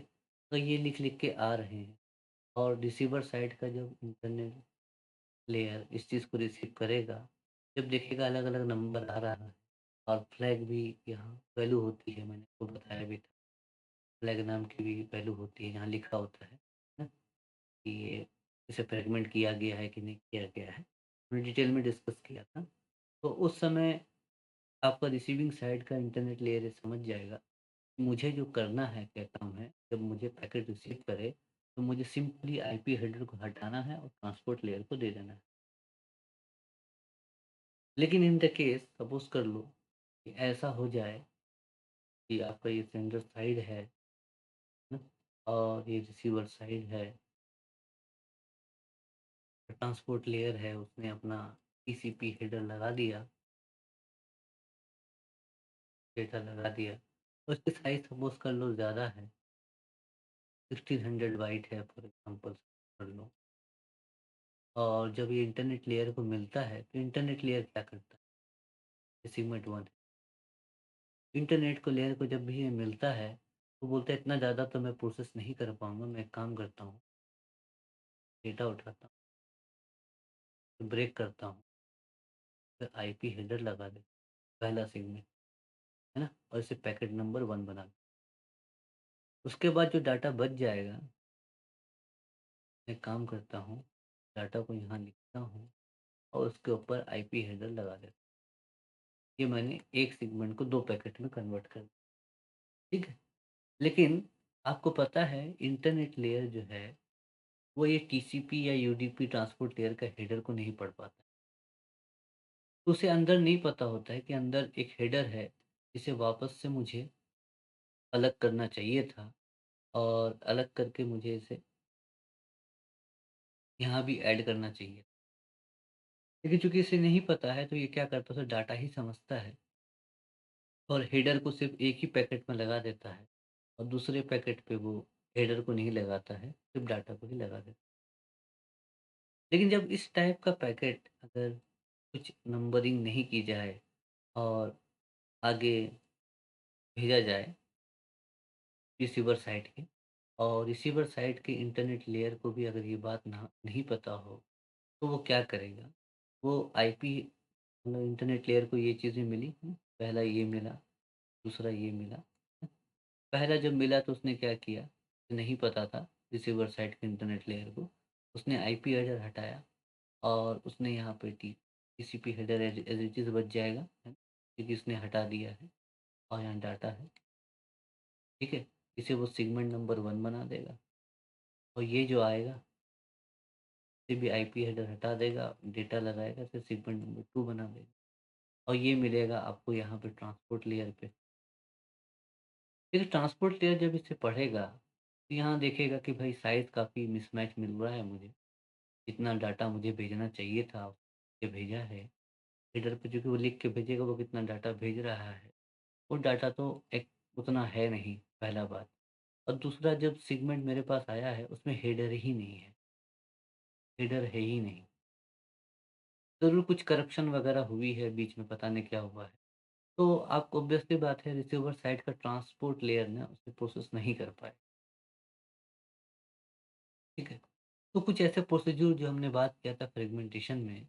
A: तो ये लिख-लिख के आ रहे हैं और रिसीवर साइड का जब इंटरनेट लेयर इस चीज़ को रिसीव करेगा, जब देखेगा अलग-अलग नंबर आ रहा है और फ्लैग भी यहाँ वैल्यू होती है, मैंने आपको बताया भी था। फ्लैग नाम की भी वैल्यू होती है, यहाँ लिखा होता है ना? कि ये इसे फ्रेगमेंट किया गया है कि नहीं किया गया है। हमने डिटेल में डिस्कस किया था। तो उस समय आपका रिसीविंग साइड का इंटरनेट लेयर ये समझ जाएगा, कि मुझे जो करना है क्या काम है, जब मुझे पैकेट रिसीव करे, तो मुझे सिंपली आईपी हेडर को हटाना है और ट्रांसपोर्ट लेयर को दे देना है। लेकिन इन द केस सपोज़ कर लो कि ऐसा हो जाए कि आपका ये सेंडर साइड है ना? और ये रिसीवर साइड है, ट्रांसपोर्ट लेयर है, उसने अपना टीसीपी हेडर लगा दिया, डेटा लगा दिया। उसकी साइज़ सपोज़ कर लो ज़्यादा है, 1600 बाइट है फॉर एग्ज़ाम्पल कर लो। और जब ये इंटरनेट लेयर को मिलता है, तो इंटरनेट लेयर क्या करता है? ये सेगमेंट 1 इंटरनेट को लेयर को जब भी ये मिलता है, तो बोलता है इतना ज़्यादा तो मैं प्रोसेस नहीं कर पाऊँगा, मैं एक काम करता हूँ, डेटा उठाता हूँ, ब्रेक करता हूँ, फिर आईपी हेडर लगा देता हूँ, पहला सेगमेंट, है ना? और इसे पैकेट नंबर 1 बना देता हूँ। उसके बाद जो डाटा बच जाएगा, मैं काम करता हूँ, डाटा को यहाँ लिखता हूँ और उसके ऊपर आईपी हेडर लगा देता हूँ। ये मैंने एक सेगमेंट को 2 पैकेट में कन्वर्ट कर दिया, ठीक है? लेकिन आपको पता है इंटरनेट लेयर जो है, वो ये टीसीपी या यूडीपी ट्रांसपोर्ट लेयर का हेडर को नहीं पढ़ पाता। तो उसे अंदर नहीं पता होता है कि अंदर एक हेडर है, जिसे वापस से मुझे अलग करना चाहिए था और अलग करके मुझे इसे यहाँ भी ऐड करना चाहिए। लेकिन चूँकि इसे नहीं पता है, तो ये क्या करता है, उसे डाटा ही समझता है और हेडर को सिर्फ़ एक ही पैकेट में लगा देता है और दूसरे पैकेट पे वो हेडर को नहीं लगाता है, सिर्फ़ डाटा को ही लगा देता है। लेकिन जब इस टाइप का पैकेट अगर कुछ नंबरिंग नहीं की जाए और आगे भेजा जाए रिसीवर साइड के और रिसीवर साइड के इंटरनेट लेयर को भी अगर ये बात ना नहीं पता हो, तो वो क्या करेगा? वो आईपी मतलब इंटरनेट लेयर को ये चीज़ें मिली, पहला ये मिला, दूसरा ये मिला। पहला जब मिला तो उसने क्या किया? नहीं पता था रिसीवर साइड के इंटरनेट लेयर को, उसने आईपी हेडर हटाया और उसने यहाँ पे TCP header as it is बच जाएगा, है ना? क्योंकि उसने हटा दिया है और यहाँ डाटा है, ठीक है? इसे वो सेगमेंट नंबर 1 बना देगा और ये जो आएगा, इसे भी आईपी हेडर हटा देगा, डेटा लगाएगा, फिर सेगमेंट नंबर 2 बना देगा और ये मिलेगा आपको यहाँ पे ट्रांसपोर्ट लेयर पे। फिर ट्रांसपोर्ट लेयर जब इसे पढ़ेगा, तो यहाँ देखेगा कि भाई साइज़ काफ़ी मिसमैच मिल रहा है मुझे, जितना डाटा मुझे भेजना चाहिए था, ये भेजा है। हेडर पे जो कि वो लिख के भेजेगा वो कितना डाटा भेज रहा है, वो डाटा तो एक उतना है नहीं, पहला बात। और दूसरा जब सेगमेंट मेरे पास आया है उसमें हेडर ही नहीं है, हेडर है ही नहीं। ज़रूर कुछ करप्शन वगैरह हुई है बीच में, पता नहीं क्या हुआ है। तो आपको ऑब्वियस सी बात है रिसीवर साइड का ट्रांसपोर्ट लेयर ना उसे प्रोसेस नहीं कर पाए, ठीक है? तो कुछ ऐसे प्रोसीड्यूर जो हमने बात किया था फ्रेगमेंटेशन में,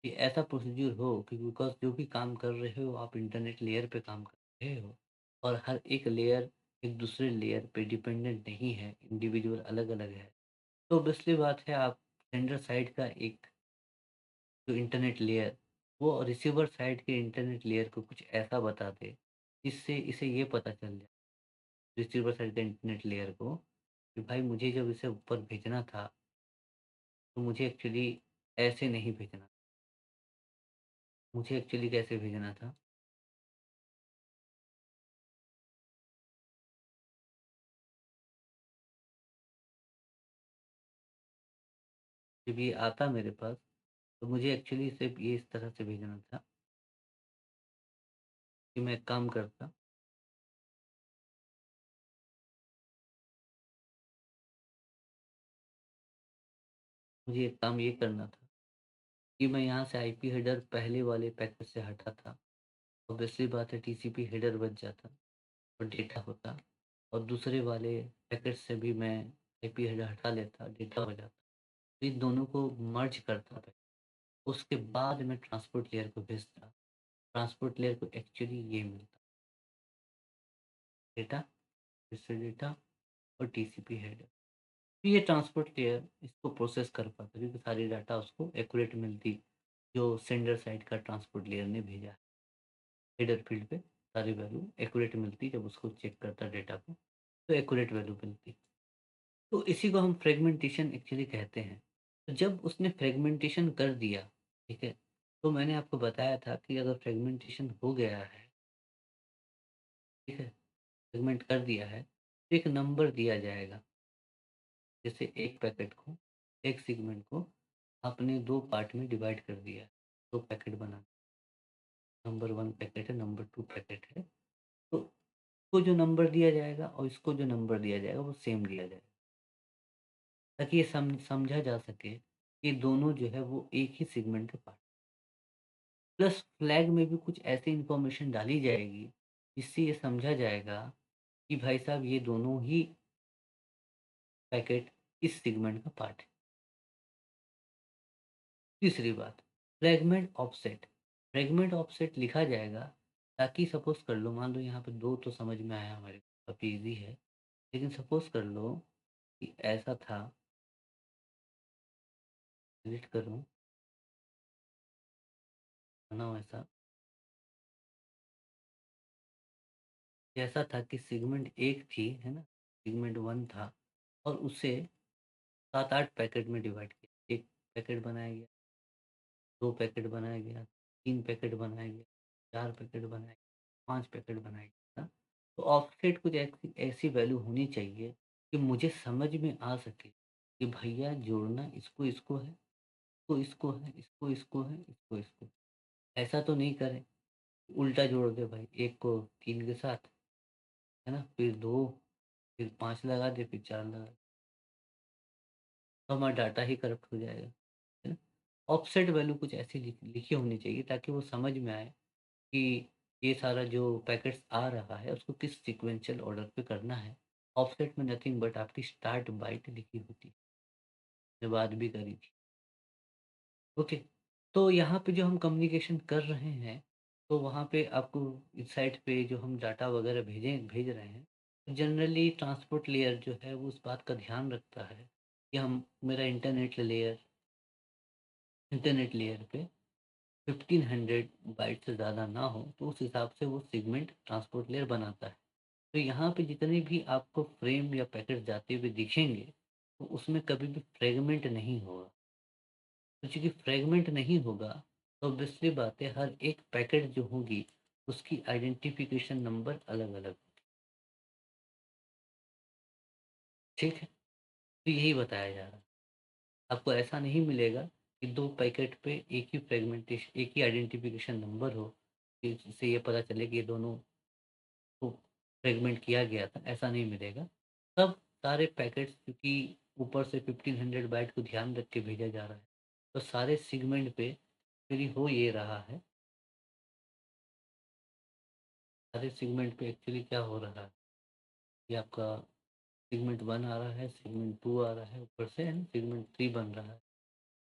A: कि ऐसा प्रोसीड्यूर हो कि बिकॉज़ जो भी काम कर रहे हो आप इंटरनेट लेयर पे काम कर रहे हो और हर एक लेयर एक दूसरे लेयर पे डिपेंडेंट नहीं है, इंडिविजुअल अलग-अलग है। तो ऑब्वियसली बात है आप सेंडर साइड का एक जो इंटरनेट लेयर वो रिसीवर साइड के इंटरनेट लेयर को कुछ ऐसा बता दे, जिससे इसे ये पता चल जाए रिसीवर साइड के इंटरनेट लेयर को कि भाई मुझे जब इसे ऊपर भेजना था, तो मुझे एक्चुअली ऐसे नहीं भेजना, मुझे एक्चुअली कैसे भेजना था? जब ये आता मेरे पास, तो मुझे एक्चुअली इसे ये इस तरह से भेजना था कि मैं एक काम करता, मुझे एक काम ये करना था कि मैं यहाँ से आईपी हेडर पहले वाले पैकेट से हटाता, ऑब्वियसली बात है टीसीपी हेडर बच जाता और डेटा होता और दूसरे वाले पैकेट से भी मैं आईपी हेडर हटा लेता, डेटा हो जाता। तो इन दोनों को मर्ज करता पहले, उसके बाद मैं ट्रांसपोर्ट लेयर को भेजता। ट्रांसपोर्ट लेयर को एक्चुअली ये मिलता, डेटा, फिर से डेटा और टीसीपी हेडर। तो ये ट्रांसपोर्ट लेयर इसको प्रोसेस कर पाता क्योंकि सारी डाटा उसको एक्यूरेट मिलती, जो सेंडर साइड का ट्रांसपोर्ट लेयर ने भेजा है। हेडर फील्ड पे सारी वैल्यू एक्यूरेट मिलती, जब उसको चेक करता डेटा को, तो एक्यूरेट वैल्यू मिलती। तो इसी को हम फ्रेगमेंटेशन एक्चुअली कहते हैं। तो जब उसने फ्रेगमेंटेशन कर दिया, ठीक है, तो मैंने आपको बताया था कि अगर फ्रेगमेंटेशन हो गया है, ठीक है, फ्रेगमेंट कर दिया है, तो एक नंबर दिया जाएगा। जैसे एक पैकेट को, एक सेगमेंट को आपने 2 पार्ट में डिवाइड कर दिया है, 2 पैकेट बना, नंबर 1 पैकेट है, नंबर 2 पैकेट है। तो इसको जो नंबर दिया जाएगा और इसको जो नंबर दिया जाएगा वो सेम दिया जाएगा, ताकि ये समझा जा सके कि दोनों जो है वो एक ही सेगमेंट के पार्ट। प्लस फ्लैग में भी कुछ ऐसी इन्फॉर्मेशन डाली जाएगी, जिससे ये समझा जाएगा कि भाई साहब ये दोनों ही पैकेट इस सेगमेंट का पार्ट है। तीसरी बात, फ्रैगमेंट ऑफसेट लिखा जाएगा ताकि सपोज़ कर लो, मान लो यहाँ पे 2 तो समझ में आया हमारे को, काफ़ी ईज़ी है। लेकिन सपोज़ कर लो कि ऐसा था, डिलीट करूँ, माना ऐसा, ऐसा था कि सेगमेंट 1 थी, है ना? सेगमेंट 1 था और उसे 7-8 पैकेट में डिवाइड किया। 1 पैकेट बनाया गया, 2 पैकेट बनाया गया, 3 पैकेट बनाया गया, 4 पैकेट बनाया गया, 5 पैकेट बनाया गया था। तो ऑफसेट कुछ ऐसी ऐसी वैल्यू होनी चाहिए कि मुझे समझ में आ सके कि भैया जोड़ना इसको इसको है, इसको इसको है, इसको इसको है, इसको इसको। ऐसा तो नहीं करें, उल्टा जोड़ दे भाई, 1 को 3 के साथ, है ना? फिर 2, फिर 5 लगा दे, फिर 4 लगा दे, तो हमारा डाटा ही करप्ट हो जाएगा, है ना? ऑफसेट वैल्यू कुछ ऐसी लिखी होनी चाहिए ताकि वो समझ में आए कि ये सारा जो पैकेट्स आ रहा है उसको किस सीक्वेंशियल ऑर्डर पे करना है। ऑफसेट में नथिंग बट आपकी स्टार्ट बाइट लिखी होती है, जो बात भी करी थी। ओके, तो यहाँ पे जो हम कम्युनिकेशन कर रहे हैं, तो वहाँ पे आपको इस साइट पे जो हम डाटा वगैरह भेज रहे हैं, जनरली ट्रांसपोर्ट लेयर जो है वो उस बात का ध्यान रखता है कि हम मेरा इंटरनेट लेयर पे 1500 बाइट से ज़्यादा ना हो, तो उस हिसाब से वो सेगमेंट ट्रांसपोर्ट लेयर बनाता है। तो यहाँ पे जितने भी आपको फ्रेम या पैकेट जाते हुए दिखेंगे, तो उसमें कभी भी फ्रेगमेंट नहीं होगा। तो चूँकि फ्रेगमेंट नहीं होगा, तो ऑब्वियसली बात है हर एक पैकेट जो होगी, उसकी आइडेंटिफ़िकेशन नंबर अलग-अलग, ठीक है? तो यही बताया जा रहा है। आपको ऐसा नहीं मिलेगा कि 2 पैकेट पे एक ही आइडेंटिफ़िकेशन नंबर हो, कि जिससे ये पता चले कि ये दोनों को फ्रेगमेंट किया गया था, ऐसा नहीं मिलेगा। सब सारे पैकेट्स क्योंकि ऊपर से 1500 बाइट को ध्यान रख के भेजा जा रहा है, तो सारे सेगमेंट पे एक्चुअली हो ये रहा है, सारे सेगमेंट पे एक्चुअली क्या हो रहा है, ये आपका सेगमेंट 1 आ रहा है, सेगमेंट 2 आ रहा है, ऊपर से सेगमेंट 3 बन रहा है।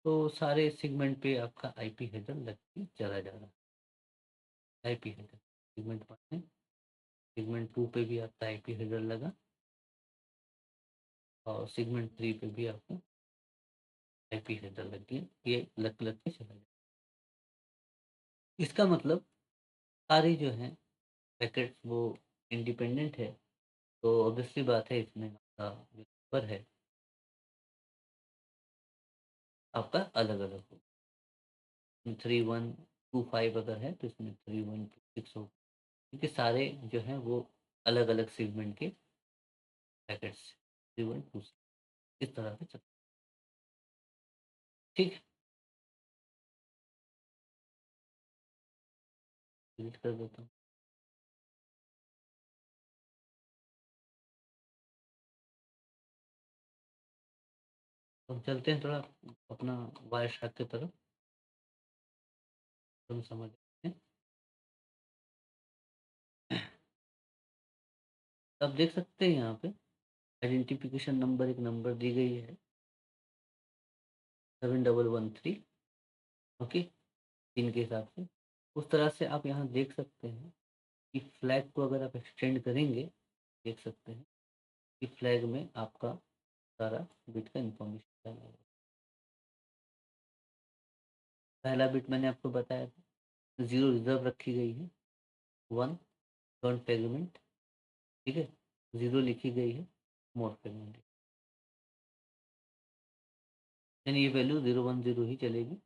A: तो सारे सेगमेंट पे आपका आईपी हेडर लग के चला जा रहा है। आईपी हेडर सेगमेंट 1 है, सेगमेंट 2 पे भी आपका आईपी हेडर लगा और सेगमेंट 3 पे भी आपको आईपी हेडर लग गया। ये लग लग के चला जाए। इसका मतलब सारे जो हैं पैकेट्स वो इंडिपेंडेंट है, तो ऑब्वियसली बात है इसमें आपका जो नंबर है आपका अलग अलग हो। 3125 अगर है तो इसमें 3126 हो, क्योंकि सारे जो हैं वो अलग अलग सेगमेंट के पैकेट्स 3126 इस तरह से चलते। ठीक है, डिलीट कर देता हूँ। तो हम चलते हैं थोड़ा अपना वायर शार्क की तरफ, तो हम समझ हैं। तो आप देख सकते हैं यहाँ पे आइडेंटिफिकेशन नंबर एक नंबर दी गई है 7113। ओके, पिन के हिसाब से उस तरह से आप यहाँ देख सकते हैं कि फ्लैग को अगर आप एक्सटेंड करेंगे, देख सकते हैं कि फ्लैग में आपका सारा बिट का इंफॉर्मेशन डाला है। पहला बिट मैंने आपको बताया था, 0 रिजर्व रखी गई है, 1 डोंट फ्रेगमेंट, ठीक है, 0 लिखी गई है, मोर फ्रेगमेंट, यानी ये वैल्यू 010 ही चलेगी।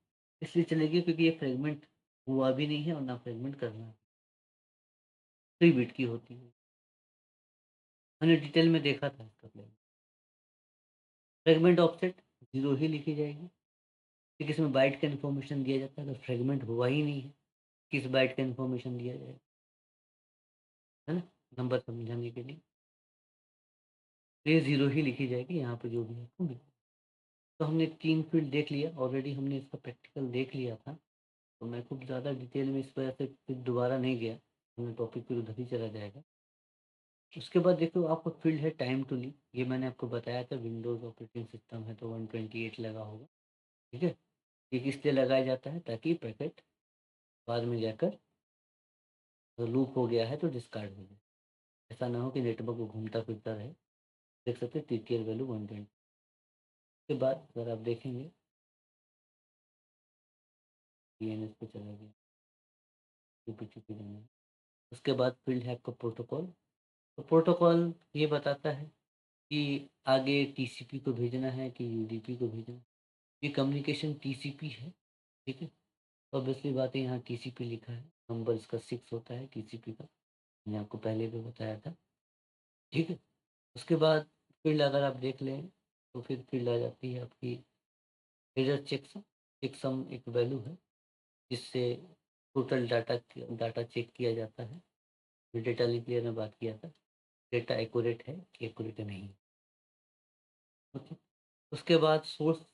A: इसलिए चलेगी क्योंकि ये फ्रेगमेंट हुआ भी नहीं है और ना फ्रेगमेंट करना है, 3 बिट की होती है। मैंने डिटेल में देखा था इसका फ्रेगमेंट ऑफसेट 0 ही लिखी जाएगी, क्योंकि इसमें बाइट का इन्फॉर्मेशन दिया जाता है, तो फ्रेगमेंट हुआ ही नहीं है, किस बाइट का इन्फॉर्मेशन दिया जाएगा, है ना, नंबर समझाने के लिए। तो ये 0 ही लिखी जाएगी यहाँ पे जो भी आपको मिले। तो हमने 3 फील्ड देख लिया ऑलरेडी, हमने इसका प्रैक्टिकल देख लिया था, तो मैं खूब ज़्यादा डिटेल में इस वजह से फिर दोबारा नहीं गया, हमें टॉपिक फिर उधर ही चला जाएगा। उसके बाद देखो आपका फील्ड है टाइम टू लीव, ये मैंने आपको बताया था, विंडोज़ ऑपरेटिंग सिस्टम है तो 128 लगा होगा, ठीक है। ये किस लिए लगाया जाता है, ताकि पैकेट बाद में जाकर लूप हो गया है तो डिस्कार्ड हो जाए, ऐसा ना हो कि नेटवर्क को घूमता फिरता रहे। देख सकते हैं टीटीएल वैल्यू 120 के बाद अगर आप देखेंगे डीएनएस पे चला गया, यूपीटीपी देना है। उसके बाद फील्ड है आपका प्रोटोकॉल, तो प्रोटोकॉल ये बताता है कि आगे टीसीपी को भेजना है कि यूडीपी को भेजना है। ये कम्युनिकेशन टीसीपी है, ठीक है। ऑब्वियसली बात है, यहाँ टीसीपी लिखा है, नंबर इसका 6 होता है टीसीपी का, मैंने आपको पहले भी बताया था, ठीक है। उसके बाद फील्ड अगर आप देख लें तो फिर फील्ड आ जाती है आपकी हेडर चेकसम। चेकसम एक वैल्यू है जिससे टोटल डाटा चेक किया जाता है। जो डेटा लिंक लेयर में बात किया था, डेटा एक्यूरेट है कि एक्यूरेट नहीं, ओके। उसके बाद सोर्स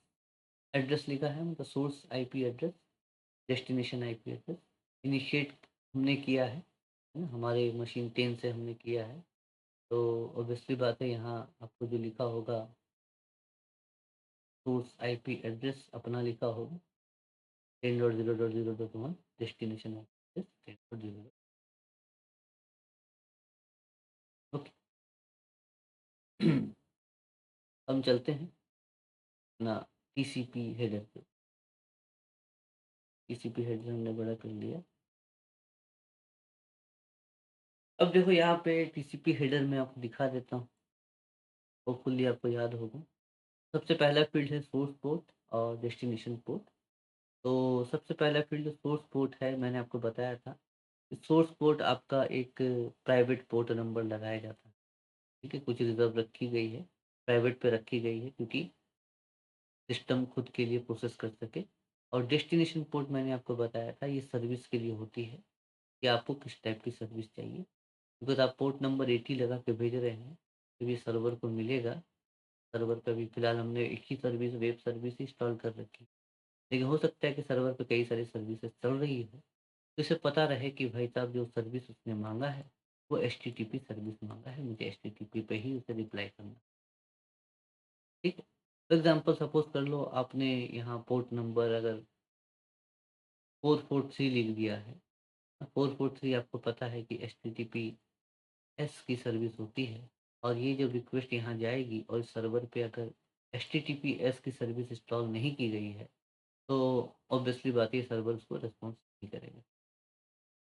A: एड्रेस लिखा है, मतलब source IP address, destination IP address initiate हमने किया है ना, हमारे मशीन 10 से हमने किया है, तो ऑब्वियसली बात है यहाँ आपको जो लिखा होगा सोर्स आईपी एड्रेस अपना लिखा होगा 10.0.0.1, डेस्टिनेशन एड्रेस 10.0, ओके। हम चलते हैं ना टीसीपी हेडर पे। टीसीपी हेडर हमने बड़ा कर लिया। अब देखो यहाँ पे टीसीपी हेडर में आपको दिखा देता हूँ, होपफुली आपको याद होगा। सबसे पहला फील्ड है सोर्स पोर्ट और डेस्टिनेशन पोर्ट। तो सबसे पहला फील्ड सोर्स पोर्ट है, मैंने आपको बताया था। सोर्स पोर्ट आपका एक प्राइवेट पोर्ट नंबर लगाया जाता है, ठीक है, कुछ रिजर्व रखी गई है, प्राइवेट पे रखी गई है क्योंकि सिस्टम खुद के लिए प्रोसेस कर सके। और डेस्टिनेशन पोर्ट मैंने आपको बताया था, ये सर्विस के लिए होती है कि आपको किस टाइप की सर्विस चाहिए। अगर आप पोर्ट नंबर 80 लगा के भेज रहे हैं तो ये सर्वर को मिलेगा। सर्वर पे अभी फिलहाल हमने एक ही सर्विस, वेब सर्विस इंस्टॉल कर रखी, लेकिन हो सकता है कि सर्वर पे कई सारी सर्विसेज चल रही है, तो इसे पता रहे कि भाई साहब जो सर्विस उसने मांगा है वो एचटीटीपी सर्विस मांगा है, मुझे एचटीटीपी पे ही उसे रिप्लाई करना, ठीक है। फॉर एग्जाम्पल सपोज कर लो आपने यहाँ पोर्ट नंबर अगर 443 लिख दिया है, 443 आपको पता है कि एचटीटीपी एस की सर्विस होती है और ये जो रिक्वेस्ट यहाँ जाएगी और सर्वर पे अगर एचटीटीपीएस की सर्विस इंस्टॉल नहीं की गई है तो ऑब्वियसली बात है सर्वर उसको रिस्पॉन्स नहीं करेगा।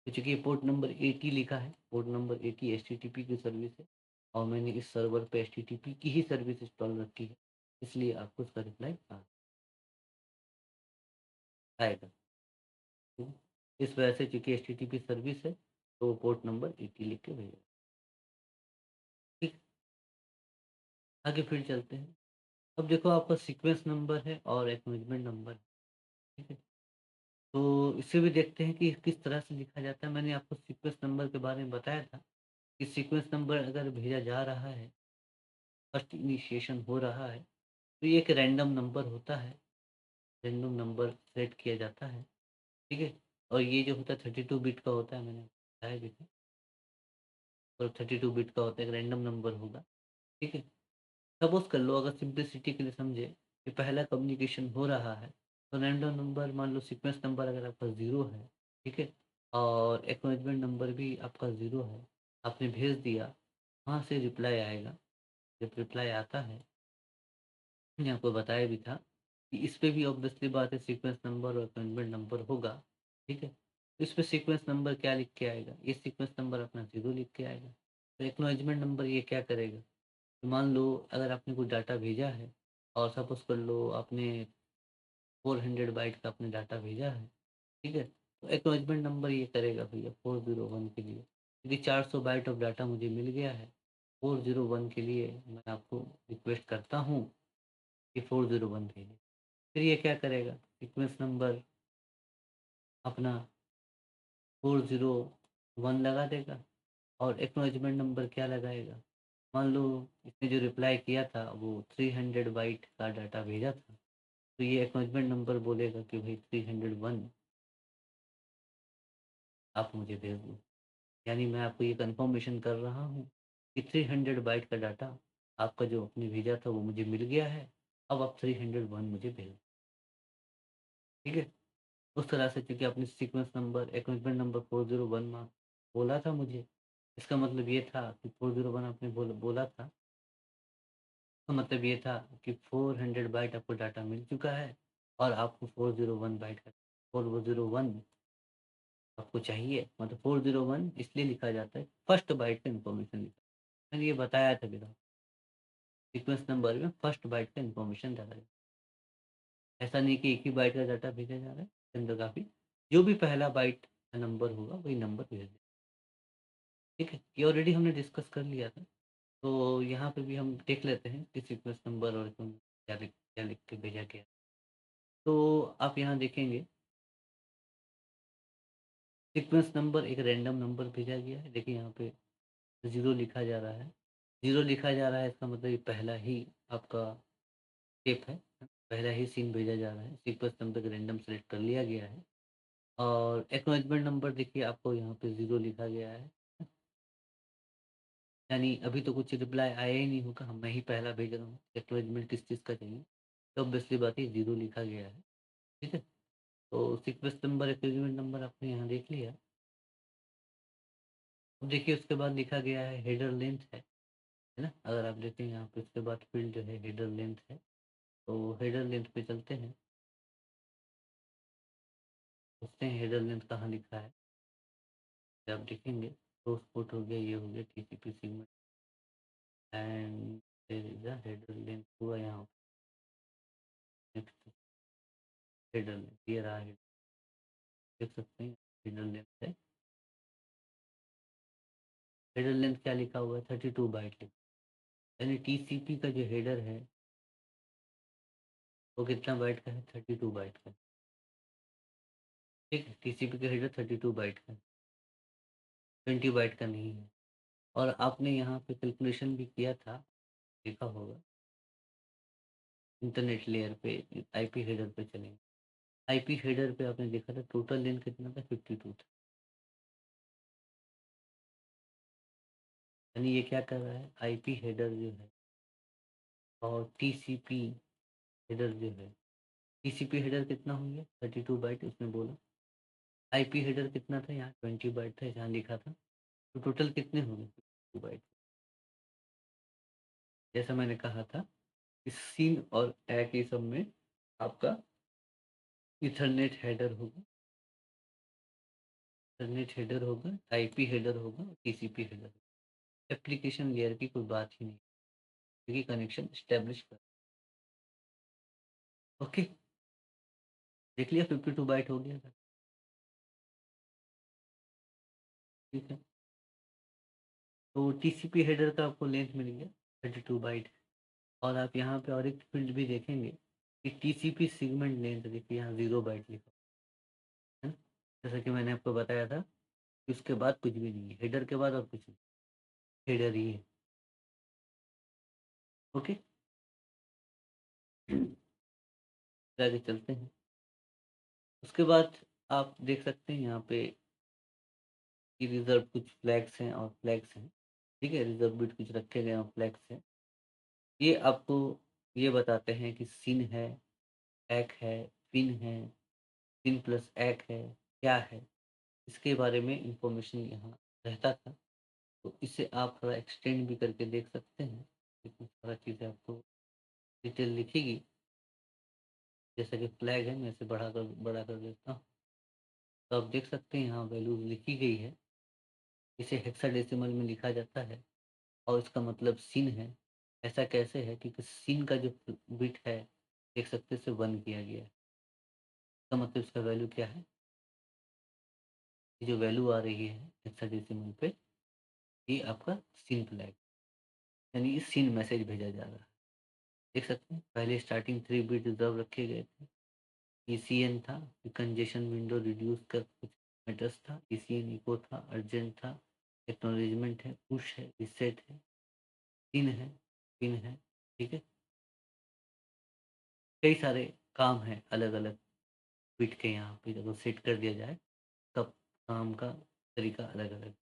A: तो चूंकि पोर्ट नंबर 80 लिखा है, पोर्ट नंबर 80 एचटीटीपी की सर्विस है और मैंने इस सर्वर पे एचटीटीपी की ही सर्विस इंस्टॉल रखी है, इसलिए आपको उसका रिप्लाई आएगा। ठीक है? इस वजह से चूंकि एचटीटीपी सर्विस है तो पोर्ट नंबर 80 लिख के भेजा। ठीक, आगे फिर चलते हैं। अब देखो आपका सीक्वेंस नंबर है और एक्नॉलेजमेंट नंबर है। ठीक है, तो इसे भी देखते हैं कि किस तरह से लिखा जाता है। मैंने आपको सीक्वेंस नंबर के बारे में बताया था कि सीक्वेंस नंबर अगर भेजा जा रहा है, फर्स्ट इनिशिएशन हो रहा है, तो ये एक रैंडम नंबर होता है, रैंडम नंबर सेट किया जाता है। ठीक है, और ये जो होता है 32 बिट का होता है, मैंने बताया भी था, और 32 बिट का होता है, एक रैंडम नंबर होगा। ठीक है, सपोज कर लो अगर सिंप्लिसिटी के लिए समझे कि पहला कम्युनिकेशन हो रहा है तो रैंडम नंबर मान लो सीक्वेंस नंबर अगर आपका 0 है, ठीक है, और एक्नॉलेजमेंट नंबर भी आपका 0 है, आपने भेज दिया, वहाँ से रिप्लाई आएगा। जब रिप्लाई आता है, मैंने आपको बताया भी था कि इस पे भी ऑब्वियसली बात है सीक्वेंस नंबर और एक्नॉलेजमेंट नंबर होगा। ठीक है, तो इस पे सीक्वेंस नंबर क्या लिख के आएगा, ये सीक्वेंस नंबर अपना 0 लिख के आएगा। तो एक्नॉलेजमेंट नंबर ये क्या करेगा, तो मान लो अगर आपने कोई डाटा भेजा है और सपोज कर लो आपने 400 बाइट का अपने डाटा भेजा है। ठीक है, तो एक्नॉलेजमेंट नंबर ये करेगा भैया 401 के लिए, क्योंकि 400 बाइट ऑफ डाटा मुझे मिल गया है, 401 के लिए मैं आपको रिक्वेस्ट करता हूँ कि 401 भेजिए। फिर ये क्या करेगा, सीक्वेंस नंबर अपना 401 लगा देगा और एक्नॉलेजमेंट नंबर क्या लगाएगा, मान लो इसने जो रिप्लाई किया था वो 300 बाइट का डाटा भेजा था, तो ये एक्नॉलेजमेंट नंबर बोलेगा कि भाई 301 आप मुझे भेज दो। यानी मैं आपको ये कन्फर्मेशन कर रहा हूँ कि 300 बाइट का डाटा आपका जो आपने भेजा था वो मुझे मिल गया है, अब आप 301 मुझे भेज दो। ठीक है, उस तरह से क्योंकि आपने सीक्वेंस नंबर एक्नॉलेजमेंट नंबर 401 में बोला था मुझे, इसका मतलब ये था कि 401 आपने बोला था, तो मतलब ये था कि 400 बाइट आपको डाटा मिल चुका है और आपको 401 बाइट का 401 आपको चाहिए, मतलब 401 इसलिए लिखा जाता है फर्स्ट बाइट का इन्फॉर्मेशन लिखा। मैंने ये बताया था बिना, सीक्वेंस नंबर में फर्स्ट बाइट का इन्फॉर्मेशन डाला जाए, ऐसा नहीं कि एक ही बाइट का डाटा भेजा जा रहा है, इसके काफ़ी जो भी पहला बाइट का नंबर होगा वही नंबर भेज दें। ठीक है, ये ऑलरेडी हमने डिस्कस कर लिया था, तो यहाँ पे भी हम देख लेते हैं कि सीक्वेंस नंबर और क्या लिख के भेजा गया। तो आप यहाँ देखेंगे सीक्वेंस नंबर एक रैंडम नंबर भेजा गया है, देखिए यहाँ पे 0 लिखा जा रहा है, 0 लिखा जा रहा है, इसका मतलब ये पहला ही आपका स्टेप है, पहला ही सीन भेजा जा रहा है, सीक्वेंस नंबर रैंडम सेलेक्ट कर लिया गया है। और एक्नॉलेजमेंट नंबर देखिए आपको यहाँ पे 0 लिखा गया है, यानी अभी तो कुछ रिप्लाई आया ही नहीं होगा, मैं ही पहला भेज रहा हूँ, एक्नॉलेजमेंट किस चीज़ का चाहिए, तो ऑब्वियसली बात है 0 लिखा गया है। ठीक है, तो सीक्वेंस नंबर एक्नॉलेजमेंट नंबर आपने यहाँ देख लिया। अब देखिए उसके बाद लिखा गया है हेडर लेंथ है ना, अगर आप देखें यहाँ पे उसके बाद फील्ड जो है हेडर लेंथ है, तो हेडर लेंथ पे चलते हैं, देखते हैं हेडर लेंथ कहाँ लिखा है। आप देखेंगे सोर्स पोर्ट हो गया, ये हो गया TCP segment and there is a header length हुआ यहाँ नेक्स्ट हेडर लेंथ, ये रहा header, देख सकते हैं हेडर लेंथ है। हेडर लेंथ क्या लिखा हुआ है, 32 बाइट लिखा, यानी टीसीपी का जो हेडर है वो कितना बाइट का है, 32 बाइट का। ठीक है, टीसीपी का हेडर 32 बाइट का, 20 बाइट का नहीं है। और आपने यहाँ पे कैलकुलेशन भी किया था, देखा होगा इंटरनेट लेयर पे, आईपी हेडर पे चलेंगे, आईपी हेडर पे आपने देखा था टोटल लेंथ कितना था, 52 था। यानी ये क्या कर रहा है, आईपी हेडर जो है और टीसीपी हेडर जो है, टीसीपी हेडर कितना हो गया 32 बाइट उसने बोला, आईपी हेडर कितना था यहाँ 20 बाइट था, यहाँ लिखा था, तो टोटल कितने हो गए बाइट। जैसा मैंने कहा था, इस सीन और ए के सब में आपका ईथरनेट हेडर होगा, ईथरनेट हेडर होगा, आईपी हेडर होगा, टीसीपी हेडर होगा। एप्लीकेशन लेयर की कोई बात ही नहीं, क्योंकि कनेक्शन स्टैब्लिश कर। ओके, देख लिया 52 बाइट हो गया था। ठीक है, तो टीसीपी हेडर का आपको लेंथ मिल गया 32 बाइट। और आप यहाँ पे और एक फील्ड भी देखेंगे कि टीसीपी सेगमेंट लेंथ, देखिए यहाँ 0 बाइट लिखा है ना। जैसा कि मैंने आपको बताया था कि उसके बाद कुछ भी नहीं है, हेडर के बाद और कुछ नहीं, हेडर ही है। ओके, आगे चलते हैं। उसके बाद आप देख सकते हैं यहाँ पे कि रिजर्व कुछ फ्लैग्स हैं और फ्लैग्स हैं। ठीक है, रिजर्व बिट कुछ रखे गए हैं, फ्लैग्स हैं। ये आपको ये बताते हैं कि सिन है, एक है, पिन है, पिन प्लस एक है, क्या है, इसके बारे में इंफॉर्मेशन यहाँ रहता था। तो इसे आप थोड़ा एक्सटेंड भी करके देख सकते हैं, इतनी सारा चीज़ें आपको डिटेल लिखेगी। जैसे कि फ्लैग है, मैं इसे बड़ा कर देता हूँ। तो आप देख सकते हैं यहाँ वैल्यूज लिखी गई है। इसे हेक्साडेसिमल में लिखा जाता है और इसका मतलब सिन है। ऐसा कैसे है, क्योंकि सिन का जो बिट है, देख सकते हैं, इसे 1 किया गया है। इसका मतलब इसका वैल्यू क्या है, ये जो वैल्यू आ रही है हेक्साडेसिमल पे, ये आपका सिन फ्लैग, यानी ये सिन मैसेज भेजा जा रहा है। देख सकते हैं पहले स्टार्टिंग 3 बिट रिजर्व रखे गए थे। ईसीएन था, कंजेशन विंडो रिड्यूस कर कुछ मैटर्स था, ईसीएन इको था, अर्जेंट था, एक्नॉलेजमेंट है, पुश है, रिसेट है, पिन है, पिन है। ठीक है, कई सारे काम हैं अलग अलग बिट के। यहाँ पे जब सेट कर दिया जाए तब काम का तरीका अलग अलग,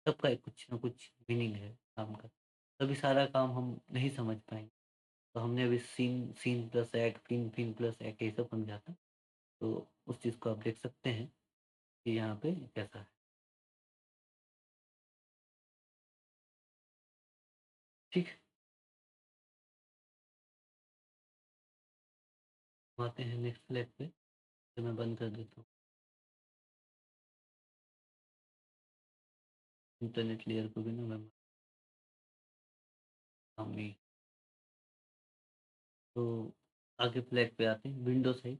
A: सबका एक कुछ ना कुछ मीनिंग है काम का। तभी सारा काम हम नहीं समझ पाएंगे। तो हमने अभी सीन सीन प्लस एक, पिन पिन प्लस एक, ये सब समझा था। तो उस चीज़ को आप देख सकते हैं कि यहाँ पे कैसा है। ठीक है, हम आते हैं नेक्स्ट फ्लैग पे, तो मैं बंद कर देता हूँ इंटरनेट लेयर को भी ना मैं। हम तो आगे फ्लैग पे आते हैं, विंडो साइज।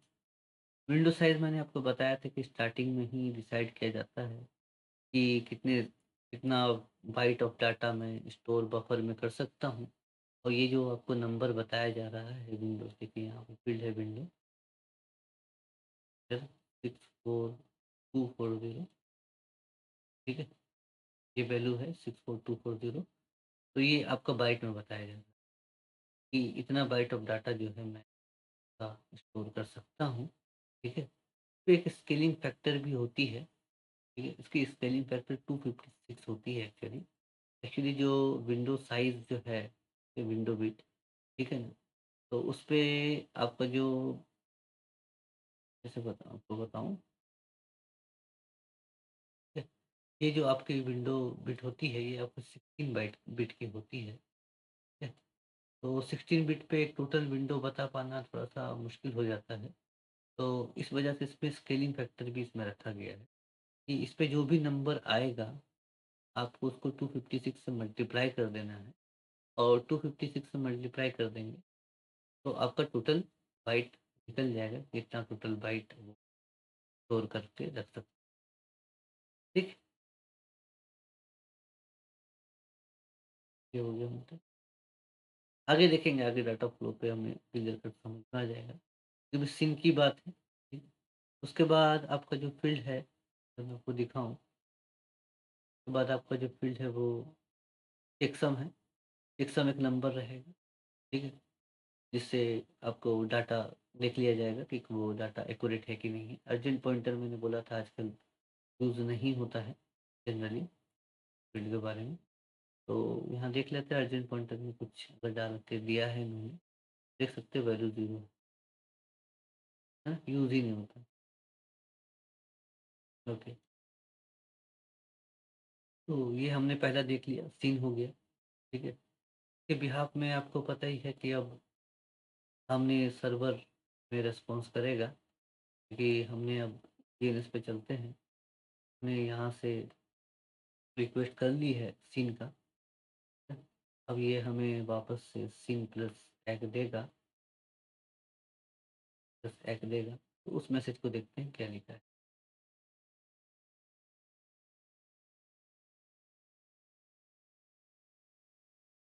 A: विंडो साइज मैंने आपको बताया था कि स्टार्टिंग में ही डिसाइड किया जाता है कि कितना बाइट ऑफ डाटा मैं स्टोर बफर में कर सकता हूँ। और ये जो आपको नंबर बताया जा रहा है विंडो, देखिए यहाँ पे फील्ड है विंडो 64240। ठीक है, ये वैल्यू है 64240। तो ये आपका बाइट में बताया जाएगा कि इतना बाइट ऑफ डाटा जो है मैं स्टोर कर सकता हूँ। ठीक है, तो एक स्केलिंग फैक्टर भी होती है। ठीक है, इसकी स्केलिंग फैक्टर 256 होती है एक्चुअली। एक्चुअली जो विंडो साइज जो है, ये विंडो बिट, ठीक है ना, तो उस पे आपका जो, कैसे बताऊँ आपको बताऊँ, ये जो आपकी विंडो बिट होती है, ये आपको 16 बाइट बिट की होती है। ठीक है? तो 16 बिट पे एक टोटल विंडो बता पाना थोड़ा सा मुश्किल हो जाता है। तो इस वजह से इसमें स्केलिंग फैक्टर भी इसमें रखा गया है कि इस पे जो भी नंबर आएगा, आपको उसको 256 से मल्टीप्लाई कर देना है। और 256 से मल्टीप्लाई कर देंगे तो आपका टोटल बाइट निकल जाएगा, कितना टोटल बाइट वो स्टोर करके रख सकते। ठीक, ये हो गया मतलब। आगे देखेंगे, आगे डाटा फ्लो पे हमें क्लियर कट समझ में आ जाएगा, क्योंकि सिन की बात है। ठीक? उसके बाद आपका जो फील्ड है, अगर मैं आपको दिखाऊं, उसके बाद आपका जो फील्ड है वो चेकसम है। चेकसम एक नंबर रहेगा। ठीक है, जिससे आपको डाटा देख लिया जाएगा कि वो डाटा एक्यूरेट है कि नहीं है। अर्जेंट पॉइंटर मैंने बोला था आजकल यूज़ नहीं होता है जनरली फील्ड के बारे में। तो यहाँ देख लेते हैं अर्जेंट पॉइंटर में कुछ अगर डाल के दिया है इन्होंने, देख सकते हैं वैल्यू 0 है, यूज़ ही नहीं होता। ओके, तो ये हमने पहला देख लिया, सीन हो गया, ठीक है। इसके बिहाफ़ में आपको पता ही है कि अब हमने सर्वर में रिस्पॉन्स करेगा, क्योंकि हमने अब डीएनएस पे चलते हैं। हमने यहाँ से रिक्वेस्ट कर ली है सीन का। अब ये हमें वापस से सीन प्लस एग देगा, प्लस एग देगा। तो उस मैसेज को देखते हैं क्या लिखा है।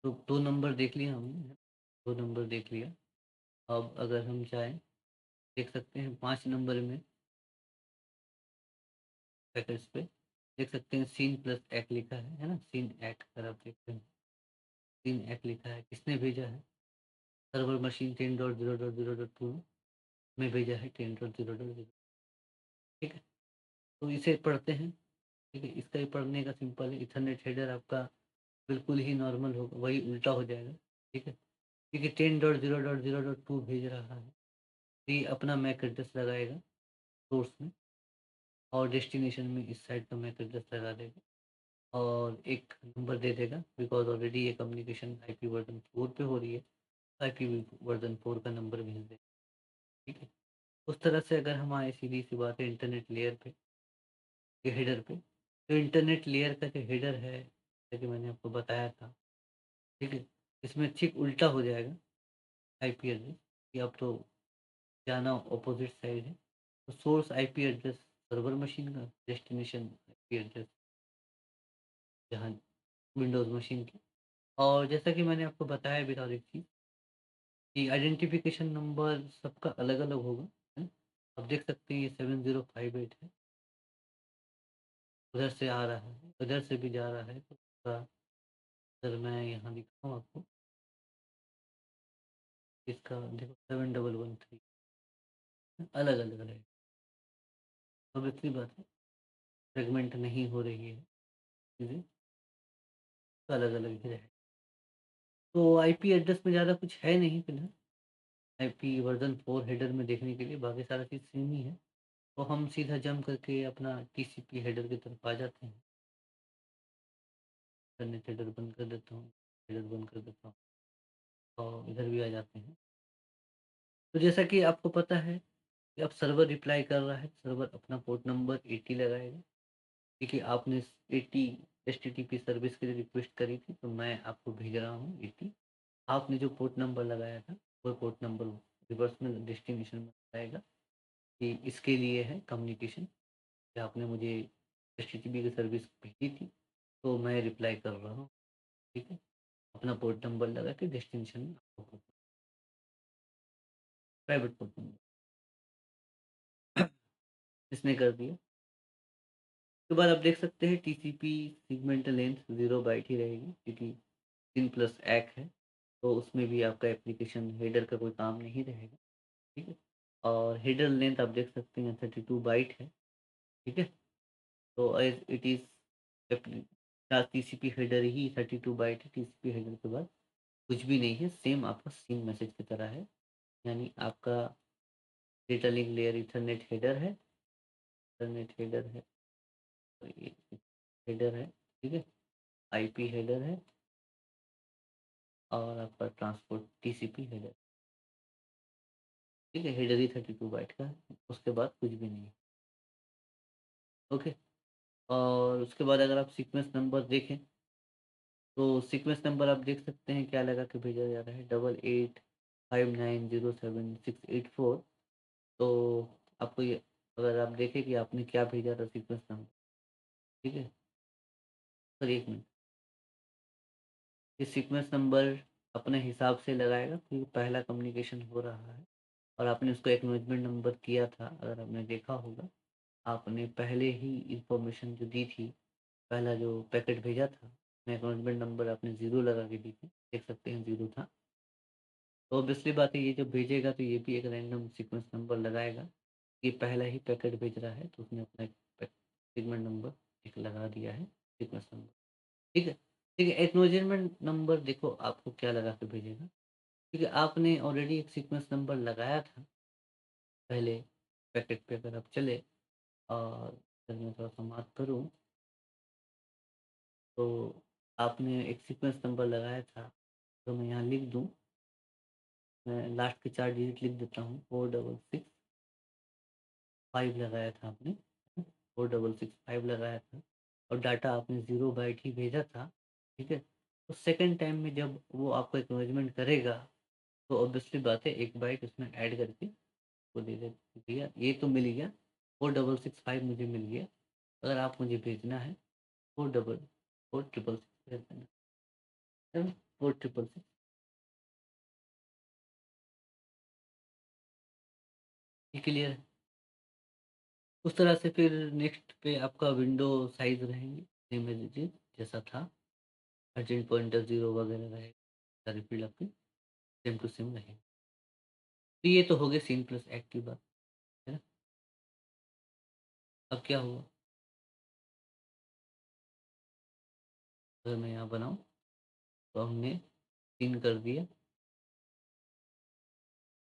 A: तो 2 नंबर देख लिया हमने, 2 नंबर देख लिया। अब अगर हम चाहें, देख सकते हैं 5 नंबर में पैकेट्स पे देख सकते हैं सीन प्लस एग लिखा है ना? सीन एग अगर आप देखते हैं, सीन एग लिखा है। किसने भेजा है? सर्वर मशीन 10.0.0.2 में भेजा है 10.0.0। ठीक है, तो इसे पढ़ते हैं। ठीक है, इसका ही पढ़ने का सिंपल है। इथरनेट हेडर आपका बिल्कुल ही नॉर्मल होगा, वही उल्टा हो जाएगा। ठीक है, क्योंकि 10.0.0.2 भेज रहा है, तो ये अपना मैक एड्रेस लगाएगा सोर्स में, और डेस्टिनेशन में इस साइड का मैक एड्रेस लगा देगा, और एक नंबर दे देगा, बिकॉज ऑलरेडी ये कम्युनिकेशन आईपी वर्जन 4 पे हो रही है। आईपी वर्जन 4 का नंबर भेज देगा। ठीक है, उस तरह से अगर हम आए, सीधी सी बात है, इंटरनेट लेयर पे, ये हेडर पे, तो इंटरनेट लेयर का जो हेडर है, जैसे कि मैंने आपको बताया था, ठीक है, इसमें ठीक उल्टा हो जाएगा आईपी एड्रेस, कि अब तो जाना अपोजिट साइड है। तो source IP address server machine का, डेस्टिनेशन आईपी एड्रेस जहाँ विंडोज़ मशीन की। और जैसा कि मैंने आपको बताया भी था एक चीज़, कि आइडेंटिफिकेशन नंबर सबका अलग अलग होगा, है ना? आप देख सकते हैं ये 7058 है, उधर से आ रहा है, उधर से भी जा रहा है। तो थोड़ा, अगर मैं यहाँ दिखाऊँ आपको, इसका देखो 7113 अलग अलग है। अब इतनी बात है, फ्रेगमेंट नहीं हो रही है चीज़ें, अलग अलग ही रहे। तो आईपी एड्रेस में ज़्यादा कुछ है नहीं फिलहाल, आईपी वर्जन 4 हेडर में देखने के लिए, बाकी सारा चीज़ सेम ही है। तो हम सीधा जंप करके अपना टीसीपी हेडर की तरफ आ जाते हैं। इंटरनेट हेडर बंद कर देता हूँ, हेडर बंद कर देता हूँ, और इधर भी आ जाते हैं। तो जैसा कि आपको पता है कि अब सर्वर रिप्लाई कर रहा है, सर्वर अपना पोर्ट नंबर 80 लगाएगा, क्योंकि आपने 80 एचटीटीपी सर्विस के लिए रिक्वेस्ट करी थी, तो मैं आपको भेज रहा हूँ 80। आपने जो पोर्ट नंबर लगाया था, वो पोर्ट नंबर रिवर्स में डेस्टिनेशन में आएगा, कि इसके लिए है कम्युनिकेशन, कि आपने मुझे एचटीटीपी की सर्विस भेजी थी, तो मैं रिप्लाई कर रहा हूँ। ठीक है, अपना पोर्ट नंबर लगा के डेस्टिनेशन प्राइवेट पोर्ट नंबर इसने कर दिया। उसके बाद आप देख सकते हैं टीसीपी सेगमेंट लेंथ 0 बाइट ही रहेगी, क्योंकि 3 प्लस एक है, तो उसमें भी आपका एप्लीकेशन हेडर का कोई काम नहीं रहेगा। ठीक है, और हेडर लेंथ आप देख सकते हैं 32 बाइट है। ठीक है, तो as it is TCP header ही 32 बाइट है, टीसीपी हेडर के बाद कुछ भी नहीं है, सेम आपका सीम मैसेज की तरह है। यानी आपका data link layer Ethernet header है, इथरनेट हेडर है, तो ये हेडर है। ठीक है, आईपी हेडर है, और आपका ट्रांसपोर्ट टीसीपी हेडर। ठीक है, हेडर ही 32 बाइट का है, उसके बाद कुछ भी नहीं है। ओके, और उसके बाद अगर आप सीक्वेंस नंबर देखें, तो सीक्वेंस नंबर आप देख सकते हैं क्या लगा के भेजा जा रहा है, 885907 684। तो आपको ये, अगर आप देखें कि आपने क्या भेजा था सीक्वेंस नंबर, ठीक है, सर एक मिनट, ये सीक्वेंस नंबर अपने हिसाब से लगाएगा, क्योंकि पहला कम्युनिकेशन हो रहा है, और आपने उसको एक्नॉलेजमेंट नंबर किया था, अगर आपने देखा होगा, आपने पहले ही इंफॉर्मेशन जो दी थी, पहला जो पैकेट भेजा था, उसमें एक्नॉलेजमेंट नंबर आपने 0 लगा के दी थी, देख सकते हैं 0 था। तो ऑब्वियसली बात है, ये जब भेजेगा तो ये भी एक रैंडम सीक्वेंस नंबर लगाएगा, ये पहला ही पैकेट भेज रहा है, तो उसने अपना एक सेगमेंट नंबर एक लगा दिया है, सीक्वेंस नंबर। ठीक है, ठीक है, एक्नॉलेजमेंट नंबर देखो आपको क्या लगा के भेजेगा, क्योंकि आपने ऑलरेडी एक सीक्वेंस नंबर लगाया था पहले पैकेट पे। अगर आप चले, और अगर मैं थोड़ा सा मार्क करूँ, तो आपने एक सीक्वेंस नंबर लगाया था, तो मैं यहाँ लिख दूँ, मैं लास्ट के 4 डिजिट लिख देता हूँ, 4665 लगाया था आपने, 4665 लगाया था और डाटा आपने 0 बाइट ही भेजा था, ठीक है? तो सेकंड टाइम में जब वो आपको एक्नॉलेजमेंट करेगा, तो ऑब्वियसली बात है 1 बाइट उसमें ऐड करके वो दे दिया, ये तो मिल गया, 4665 मुझे मिल गया। अगर आप मुझे भेजना है 4666 भेज देना, है ना? 4666, ये क्लियर है? उस तरह से फिर नेक्स्ट पे आपका विंडो साइज़ रहेंगे, सेम एज़ इट इज़ जैसा था, अर्जेंट पॉइंटर 0 वगैरह रहेगा, सारी फील्ड आपकी सेम टू सेम रहेगी। तो ये तो हो गया सीन प्लस एक्ट की बात, है ना? अब क्या हुआ? अगर मैं यहाँ बनाऊँ, तो हमने सीन कर दिया,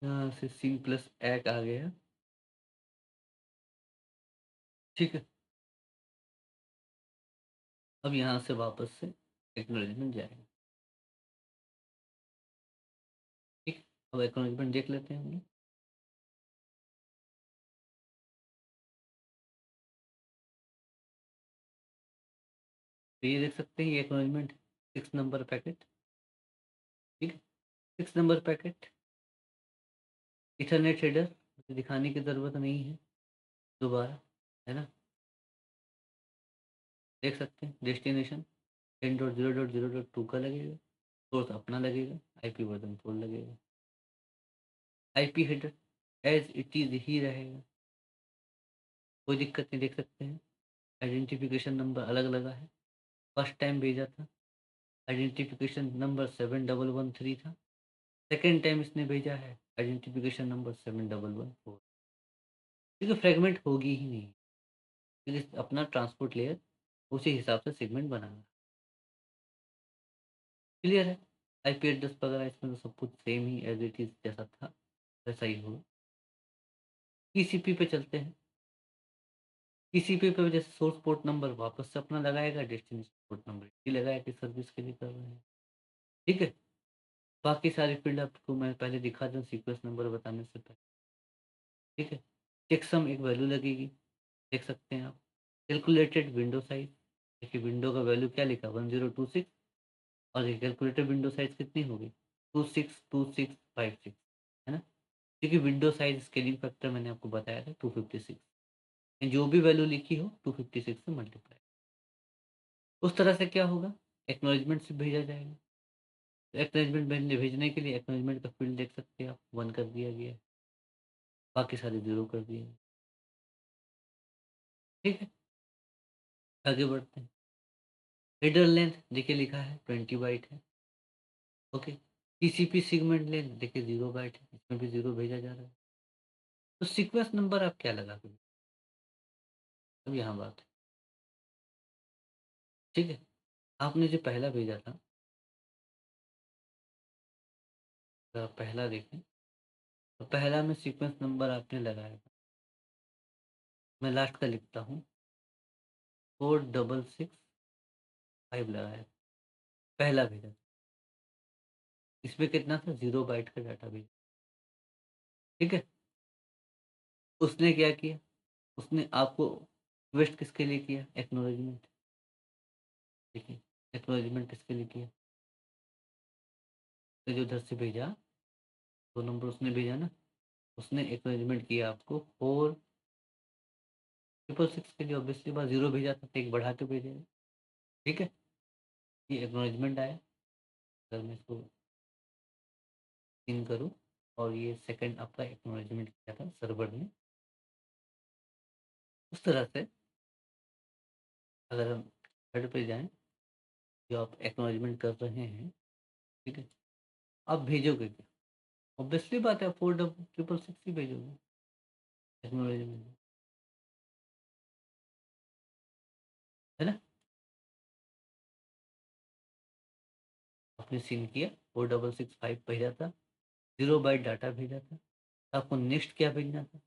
A: यहाँ से सीन प्लस एक्ट आ गया, ठीक है? अब यहाँ से वापस से एक्नॉलेजमेंट जाएगा, ठीक? अब एक्नॉलेजमेंट देख लेते हैं हम लोग। तो ये देख सकते हैं, ये एक्नॉलेजमेंट 6 नंबर पैकेट, ठीक है? 6 नंबर पैकेट, इथरनेट हेडर मुझे दिखाने की ज़रूरत नहीं है दोबारा, है ना? देख सकते हैं डेस्टिनेशन 10.0.0.2 का लगेगा, सोर्स अपना लगेगा, आईपी वर्जन 4 लगेगा, IP header as it is ही रहेगा, कोई दिक्कत नहीं, देख सकते हैं। आइडेंटिफिकेशन नंबर अलग लगा है, फर्स्ट टाइम भेजा था आइडेंटिफिकेशन नंबर 7113 था, सेकेंड टाइम इसने भेजा है आइडेंटिफिकेशन नंबर 7114, क्योंकि फ्रेगमेंट होगी ही नहीं, क्योंकि अपना ट्रांसपोर्ट लेयर उसी हिसाब से सेगमेंट बनाना। क्लियर है? आईपी एड्रेस वगैरह इसमें तो सब कुछ सेम ही एज इट इज़ जैसा था वैसा ही होगा। टीसीपी पे चलते हैं, टीसीपी पे जैसे सोर्स पोर्ट नंबर वापस से अपना लगाएगा, डेस्टिनेशन पोर्ट नंबर ही लगाया कि सर्विस के लिए कर रहे हैं, ठीक है? बाकी सारी फील्ड आपको मैं पहले दिखा दूँ सीक्वेंस नंबर बताने से पहले, ठीक है? चेकसम एक वैल्यू लगेगी, देख सकते हैं आप। कैलकुलेटेड विंडो साइज, देखिए विंडो का वैल्यू क्या लिखा 1026 और ये कैलकुलेटेड विंडो साइज कितनी होगी 262656, है ना? क्योंकि विंडो साइज स्केलिंग फैक्टर मैंने आपको बताया था 256, जो भी वैल्यू लिखी हो 256 से मल्टीप्लाई, उस तरह से क्या होगा, एक्नॉलेजमेंट से भेजा जाएगा। एक्नॉलेजमेंट भेजने के लिए एक्नॉलेजमेंट का फील्ड देख सकते हैं आप, 1 कर दिया गया है, बाकी सारे 0 कर दिए हैं, ठीक है? आगे बढ़ते हैं। हेडर लेंथ देखिए लिखा है 20 बाइट है, ओके। टीसीपी सेगमेंट लेंथ देखिए 0 बाइट है, इसमें भी 0 भेजा जा रहा है। तो सीक्वेंस नंबर आप क्या लगा दोगे? अब यहाँ बात है, ठीक है? आपने जो पहला भेजा था, अगर आप पहला देखें, तो पहला में सीक्वेंस नंबर आपने लगाया था, मैं लास्ट का लिखता हूँ, 4665 लगाया था, पहला भेजा था। इसमें कितना था, 0 बाइट का डाटा भेजा, ठीक है? उसने क्या किया, उसने आपको रिक्वेस्ट किसके लिए किया, एक्नॉलेजमेंट, देखिए एक्नॉलेजमेंट किसके लिए किया, तो जो उधर से भेजा 2 नंबर उसने भेजा ना, उसने एक्नॉलेजमेंट किया आपको 4666 के लिए, ऑब्वियसली बात 0 भेजा था तो 1 बढ़ा के भेजेगा, ठीक है? ये एक्नॉलेजमेंट आया, अगर मैं इसको इन करूँ और ये सेकंड आपका एक्नॉलेजमेंट किया था सर्वर ने, उस तरह से अगर हम थर्ड पे जाएँ, जो आप एक्नॉलेजमेंट कर रहे हैं, ठीक है? आप भेजोगे क्या? ऑब्वियसली बात है, आप 4666 ही भेजोगे एक्नॉलेजमेंट, है ना? आपने सीन किया, 4665 भेजा था, 0 बाइट डाटा भेजा था, आपको नेक्स्ट क्या भेजना था,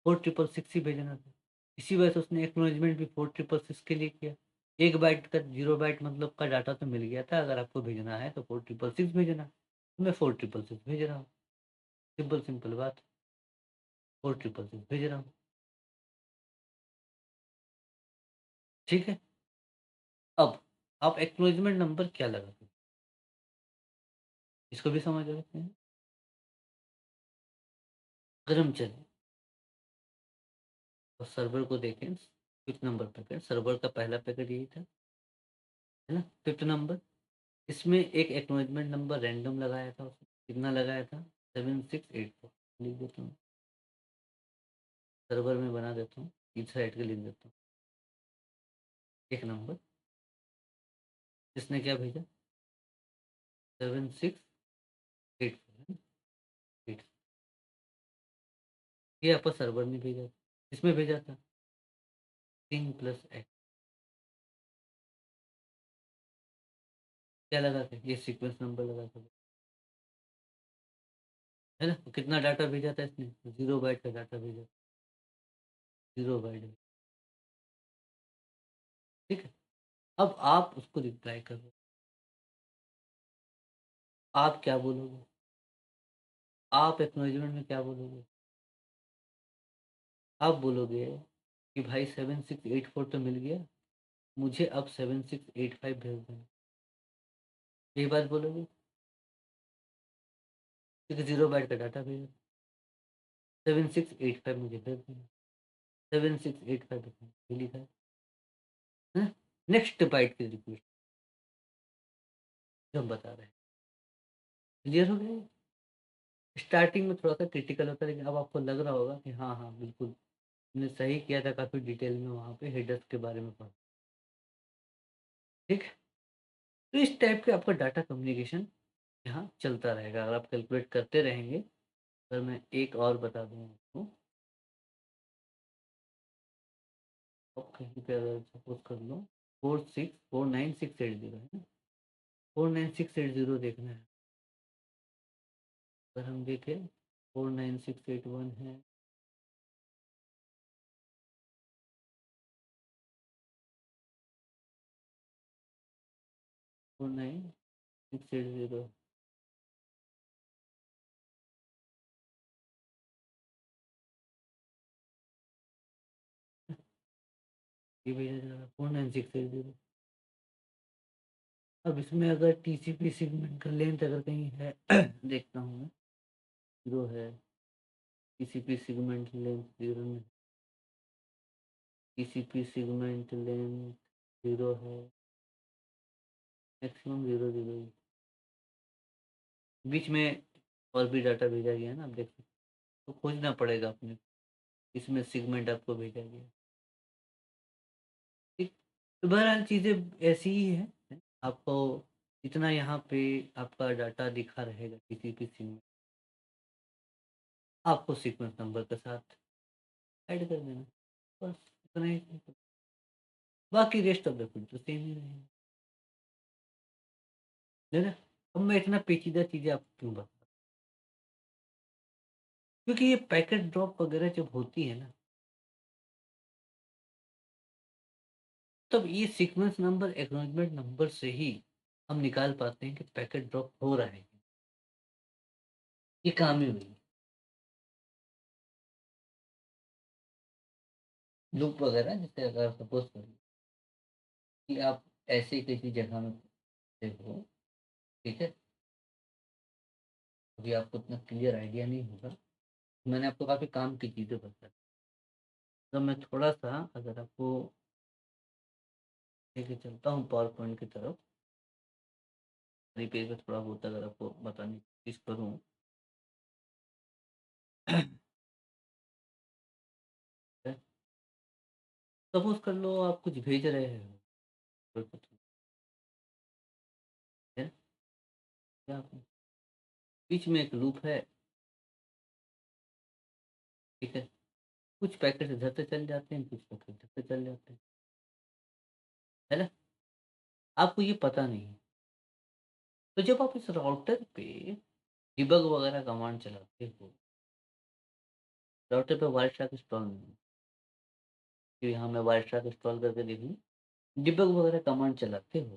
A: 4666 ही भेजना था। इसी वजह से उसने एक्नॉलेजमेंट भी 4666 के लिए किया। 1 बाइट का 0 बाइट मतलब का डाटा तो मिल गया था, अगर आपको भेजना है तो 4666 भेजना। तो मैं 4666 भेज रहा हूँ। सिंपल सिंपल बात, 4666 भेज रहा हूँ। ठीक है? अब आप एक्नॉलेजमेंट नंबर क्या लगाते हैं? इसको भी समझ लेते हैं। अगर हम चलें और सर्वर को देखें, फिफ्थ नंबर पैकेट, सर्वर का पहला पैकेट यही था, है ना? फिफ्थ नंबर, इसमें एक एक्नॉलेजमेंट नंबर रैंडम लगाया था उसने। कितना लगाया था? 7684 लिख देता हूँ। सर्वर में बना देता हूँ, ईथरनेट के लिख देता हूँ। एक नंबर इसने क्या भेजा? 7684, ये आपका सर्वर ने भेजा था। किसमें भेजा था? King plus x. क्या लगा था? ये सीक्वेंस नंबर लगा था, है ना? कितना डाटा भेजा था इसने? 0 बाइट का डाटा भेजा, 0 बाइट। ठीक है? अब आप उसको रिप्लाई करो, आप क्या बोलोगे? आप एक्नॉलेजमेंट में क्या बोलोगे? आप बोलोगे कि भाई 7684 तो मिल गया, मुझे अब 7685 भेज देना। यही बात बोलोगे? क्योंकि 0 बाइट का डाटा भेजा, 7685 मुझे भेज देना। 7685 ये लिखा है। नेक्स्ट बाइट की रिक्वेस्ट जो हम बता रहे हैं, क्लियर हो गया? स्टार्टिंग में थोड़ा सा क्रिटिकल होता है, लेकिन अब आपको लग रहा होगा कि हाँ हाँ बिल्कुल मैंने सही किया था, काफ़ी डिटेल में वहाँ पे हेडर्स के बारे में पढ़ा। ठीक है? तो इस टाइप के आपका डाटा कम्युनिकेशन यहाँ चलता रहेगा, अगर आप कैलकुलेट करते रहेंगे। अगर मैं एक और बता दूँ आपको, आप कहीं पे अगर सपोज कर लो 4649680 है ना, 49680 देखना है। अगर हम देखें 49681 है, 49680, ये भेजा जा रहा है 49680। अब इसमें अगर टीसीपी सेगमेंट का लेंथ अगर कहीं है देखता हूँ मैं, 0 है, टीसीपी सेगमेंट लेंथ 0 नहीं, टीसीपी सेगमेंट लेंथ 0 है, मैक्सिमम 0 0। बीच में और भी डाटा भेजा गया है ना, आप देख सकते हो, तो खोजना पड़ेगा अपने, इसमें सेगमेंट आपको भेजा गया। ठीक, तो बहरहाल चीज़ें ऐसी ही है। आपको इतना यहाँ पे आपका डाटा दिखा रहेगा किसी किसी में, आपको सीक्वेंस नंबर के साथ ऐड कर देना, बस इतना ही। बाकी रेस्ट ऑफ द फील्ड तो सेम ही रहेगा, है ना? अब मैं इतना पेचीदा चीज़ें आपको क्यों बता, क्योंकि ये पैकेट ड्रॉप वगैरह जब होती है ना, तब ये सीक्वेंस नंबर एक्नॉलेजमेंट नंबर से ही हम निकाल पाते हैं कि पैकेट ड्रॉप हो रहा है। ये काम ही वही लूप वगैरह, जैसे अगर सपोज करिए कि आप ऐसे किसी जगह में थे हो, ठीक है, अभी आपको उतना क्लियर आइडिया नहीं होगा, मैंने आपको काफ़ी काम की चीज़ें बताई। तो मैं थोड़ा सा अगर आपको लेके चलता हूँ पावर पॉइंट की तरफ, मेरी पेज पे थोड़ा बहुत अगर आपको बताने की कोशिश करूँ। सपोज कर लो आप कुछ भेज रहे हो, कोई कुछ है, क्या बीच में एक लूप है, ठीक है, कुछ पैकेट इधर से चल जाते हैं, कुछ पैकेट इधर से चल जाते हैं, है ना? आपको ये पता नहीं है। तो जब आप इस राउटर पे डिबग वगैरह कमांड चलाते हो, राउटर पे वायरट्रैक इंस्टॉल नहीं है, कि हाँ मैं वायरट्रैक इंस्टॉल करके देखूँ, डिबग वगैरह कमांड चलाते हो,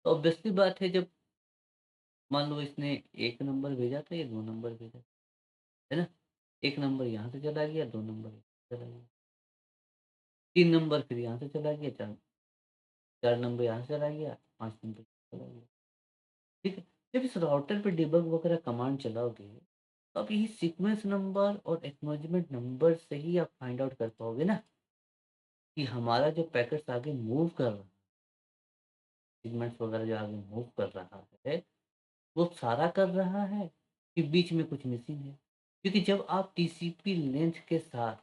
A: तो ऑब्वियसली बात है जब मान लो इसने 1 नंबर भेजा था या 2 नंबर भेजा, है ना? 1 नंबर यहाँ से चला गया, 2 नंबर यहाँ से चला गया, 3 नंबर फिर यहाँ से चला गया, 4 नंबर यहाँ से चला गया, 5 नंबर यहाँ चला गया, ठीक है? जब इस राउटर पे डिबग वगैरह कमांड चलाओगे, तो अब यही सीक्वेंस नंबर और एक्नॉलेजमेंट नंबर से ही आप फाइंड आउट कर पाओगे ना, कि हमारा जो पैकेट्स आगे मूव कर रहा है, सेगमेंट्स वगैरह जो आगे मूव कर रहा है, वो सारा कर रहा है कि बीच में कुछ मिसिंग है? क्योंकि जब आप टीसीपी लेंथ के साथ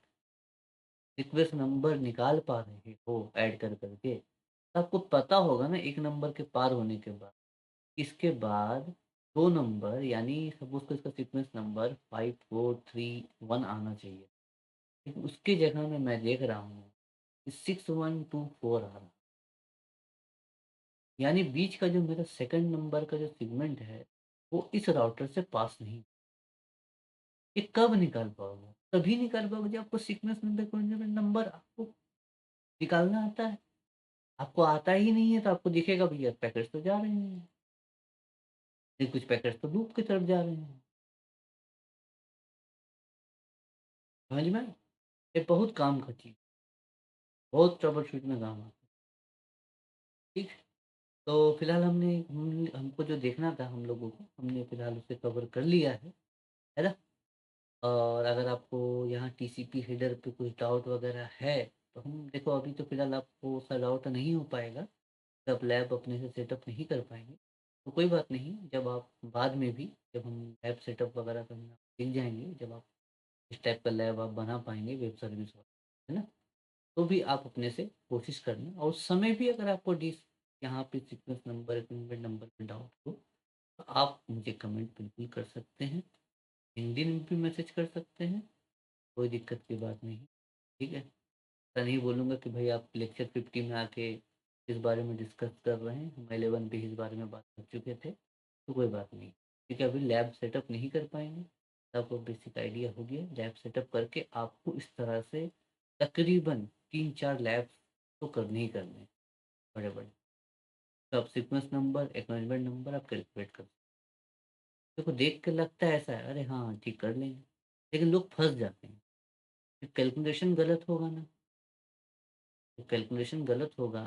A: रिक्वेस्ट नंबर निकाल पा रहे हो ऐड कर करके, तो आपको पता होगा ना एक नंबर के पार होने के बाद, इसके बाद 2 नंबर यानी सपोज़ को इसका सीक्वेंस नंबर 5, 4, 3, 1 आना चाहिए। लेकिन उसकी जगह में मैं देख रहा हूँ कि 6, 1, 2, 4 आ रहा है। यानी बीच का जो मेरा सेकंड नंबर का जो सेगमेंट है, वो इस राउटर से पास नहीं। ये कब निकाल पाओगे? तभी निकाल पाओगे जब आपको सीक्वेंस नंबर कोऑर्डिनेट नंबर आपको निकालना आता है। आपको आता ही नहीं है तो आपको दिखेगा भैया पैकेट्स तो जा रहे हैं, लेकिन कुछ पैकेट्स तो लूप की तरफ जा रहे हैं। समझ में आया? ये बहुत काम का चीज़, बहुत ट्रबल शूट में काम आता है। ठीक है? तो फिलहाल हमको जो देखना था हम लोगों को, हमने फिलहाल उसे कवर कर लिया है ना? और अगर आपको यहाँ टीसीपी हेडर पे कुछ डाउट वगैरह है, तो हम देखो अभी तो फिलहाल आपको उसका डाउट नहीं हो पाएगा, जब लैब अपने से सेटअप नहीं कर पाएँगे। तो कोई बात नहीं, जब आप बाद में भी जब हम लैब सेटअप वगैरह करना सीख जाएँगे, जब आप इस टाइप का लैब आप बना पाएँगे वेब सर्विस है ना? तो भी आप अपने से कोशिश करना और उस समय भी अगर आपको डिस यहाँ पे सीक्वेंस नंबर, एग्रीमेंट नंबर पे डाउट हो, तो आप मुझे कमेंट बिल्कुल कर सकते हैं। लिंक्डइन में भी मैसेज कर सकते हैं, कोई दिक्कत की बात नहीं, ठीक है? ऐसा नहीं बोलूँगा कि भाई आप लेक्चर 50 में आके इस बारे में डिस्कस कर रहे हैं, हम 11 पे इस बारे में बात कर चुके थे, तो कोई बात नहीं। क्योंकि अभी लैब सेटअप नहीं कर पाएँगे, तो आपको बेसिक आइडिया हो गया, लैब सेटअप करके आपको इस तरह से तकरीबन 3-4 लैब्स तो करने ही करने हैं, बड़े-बड़े। तो आप सीक्वेंस नंबर, एक्नॉलेजमेंट नंबर आप कैलकुलेट कर देखो देख के लगता है ऐसा है, अरे हाँ, ठीक कर लेंगे, लेकिन लोग फँस जाते हैं, कैलकुलेशन गलत होगा ना, तो कैलकुलेशन गलत होगा,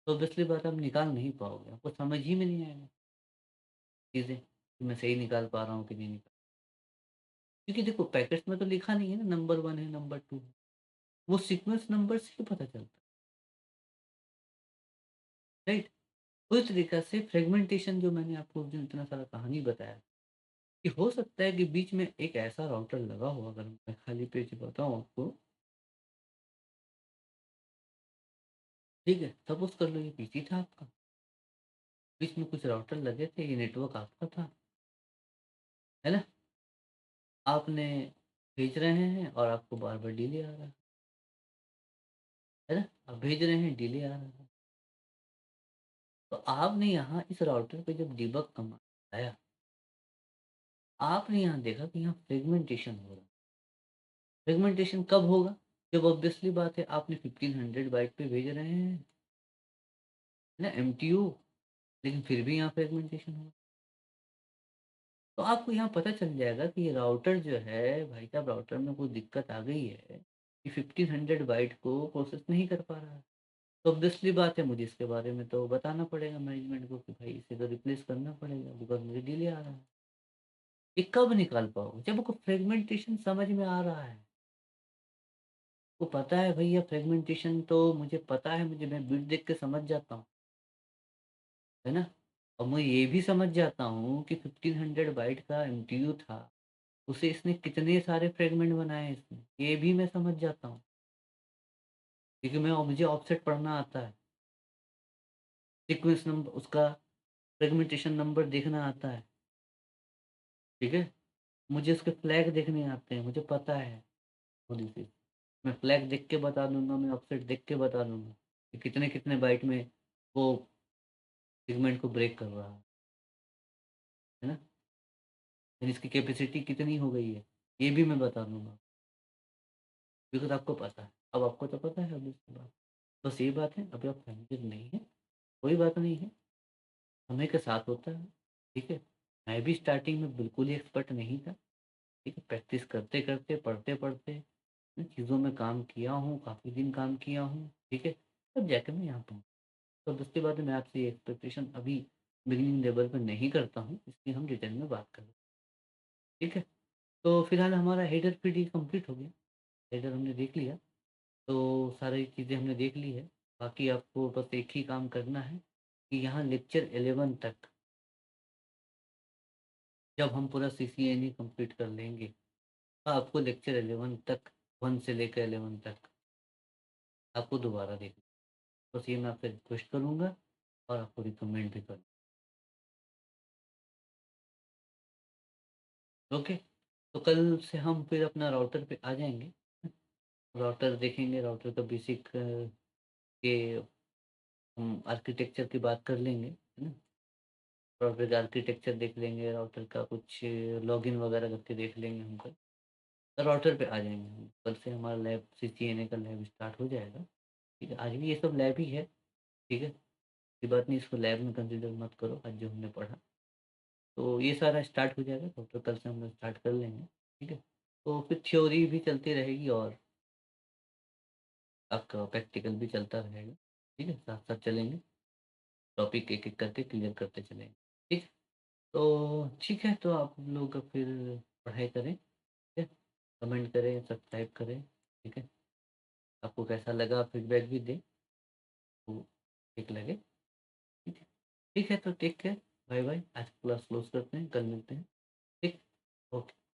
A: तो ऑब्वियसली बात है आप निकाल नहीं पाओगे, आपको समझ ही में नहीं आएगा चीज़ें, कि मैं सही निकाल पा रहा हूँ कि नहीं निकाल, क्योंकि देखो पैकेट्स में तो लिखा नहीं है ना नंबर 1 है, नंबर 2 है, वो सीक्वेंस नंबर से ही पता चलता है, राइट? उसी तरीक़ा से फ्रेगमेंटेशन जो मैंने आपको जो इतना सारा कहानी बताया, कि हो सकता है कि बीच में एक ऐसा राउटर लगा हो, अगर मैं खाली पेज बताऊँ आपको, ठीक है? सपोज़ कर लो ये पीसी था आपका, बीच में कुछ राउटर लगे थे, ये नेटवर्क आपका था, है ना? आपने भेज रहे हैं और आपको बार-बार डिले आ रहा है ना? आप भेज रहे हैं, डिले आ रहा है। तो आपने यहाँ इस राउटर पे जब डीबग कमांड आया, आपने यहाँ देखा कि यहाँ फ्रेगमेंटेशन हो रहा है। फ्रेगमेंटेशन कब होगा? जब ऑब्वियसली बात है आपने 1500 बाइट पे भेज रहे हैं, है ना? एमटीयू, लेकिन फिर भी यहाँ फ्रेगमेंटेशन हो रहा है। तो आपको यहाँ पता चल जाएगा कि ये राउटर जो है, भाई साहब राउटर में कोई दिक्कत आ गई है, कि 1500 बाइट को प्रोसेस नहीं कर पा रहा है। तो ऑब्वियसली बात है मुझे इसके बारे में तो बताना पड़ेगा मैनेजमेंट को कि भाई इसे तो रिप्लेस करना पड़ेगा बिकॉज़ मुझे डिले आ रहा है। ये कब निकाल पाओगे? जब आपको फ्रेगमेंटेशन समझ में आ रहा है। आपको पता है भैया फ्रेगमेंटेशन तो मुझे पता है, मुझे मैं बिट देख के समझ जाता हूँ, है ना? और मैं ये भी समझ जाता हूँ कि 1500 बाइट का एमटीयू था, उसे इसने कितने सारे फ्रेगमेंट बनाए हैं इसने, ये भी मैं समझ जाता हूँ। क्योंकि मुझे ऑफसेट पढ़ना आता है, सीक्वेंस नंबर उसका फ्रेगमेंटेशन नंबर देखना आता है, ठीक है? मुझे उसके फ्लैग देखने आते हैं, मुझे पता है थोड़ी सी। मैं फ्लैग देख के बता दूँगा, मैं ऑफसेट देख के बता दूँगा कि कितने-कितने बाइट में वो सेगमेंट को ब्रेक कर रहा है ना? यानी इसकी कैपेसिटी कितनी हो गई है, ये भी मैं बता दूँगा, बिकॉज़ आपको पता है। अब आपको तो पता है अब इसके बाद। बस ये बात है, अभी आप फैमिलियर नहीं हैं, कोई बात नहीं है, समय के साथ होता है, ठीक है? मैं भी स्टार्टिंग में बिल्कुल ही एक्सपर्ट नहीं था, ठीक है? प्रैक्टिस करते-करते, पढ़ते-पढ़ते चीज़ों में काम किया हूँ, काफ़ी दिन काम किया हूँ, ठीक है? तब जाके मैं यहाँ पहुँचा। तो दूसरी बात है, मैं आपसे ये एक्सपेक्टेशन अभी बिगिनिंग लेवल पे नहीं करता हूँ, इसलिए हम डिटेल में बात कर रहे हैं, ठीक है? तो फिलहाल हमारा हेडर पीडी कंप्लीट हो गया, हेडर हमने देख लिया, तो सारी चीज़ें हमने देख ली है। बाकी आपको बस एक ही काम करना है कि यहाँ लेक्चर 11 तक जब हम पूरा सीसीएनई कंप्लीट कर लेंगे, तो आपको लेक्चर 11 तक 1 से लेकर 11 तक आपको दोबारा देखना है। बस ये मैं आपसे रिक्वेस्ट करूँगा और आपको रिकमेंड भी करूँ। ओके? तो कल से हम फिर अपना राउटर पे आ जाएँगे। राउटर देखेंगे, राउटर का बेसिक के हम आर्किटेक्चर की बात कर लेंगे, है ना? राउटर का आर्किटेक्चर देख लेंगे, राउटर का कुछ लॉगिन वगैरह करके देख लेंगे हम कल। तो राउटर पे आ जाएँगे हम। कल से हमारा लैब सीसीएनए का लैब स्टार्ट हो जाएगा। ठीक है? आज भी ये सब लैब ही है, ठीक है? कोई बात नहीं, इसको लैब में कंसीडर मत करो आज जो हमने पढ़ा। तो ये सारा स्टार्ट हो जाएगा, तो कल से हम लोग स्टार्ट कर लेंगे, ठीक है? तो फिर थ्योरी भी चलती रहेगी और आपका प्रैक्टिकल भी चलता रहेगा, ठीक है? साथ-साथ चलेंगे, टॉपिक एक-एक करके क्लियर करते चलेंगे, ठीक है? तो ठीक है, तो आप लोग फिर पढ़ाई करें, ठीक है? कमेंट करें, सब्सक्राइब करें, ठीक है? आपको कैसा लगा फीडबैक भी दें, तो ठीक लगे, ठीक है? ठीक है, तो टेक केयर, बाय-बाय। आज क्लास क्लोज़ करते हैं, कल मिलते हैं, ठीक? ओके।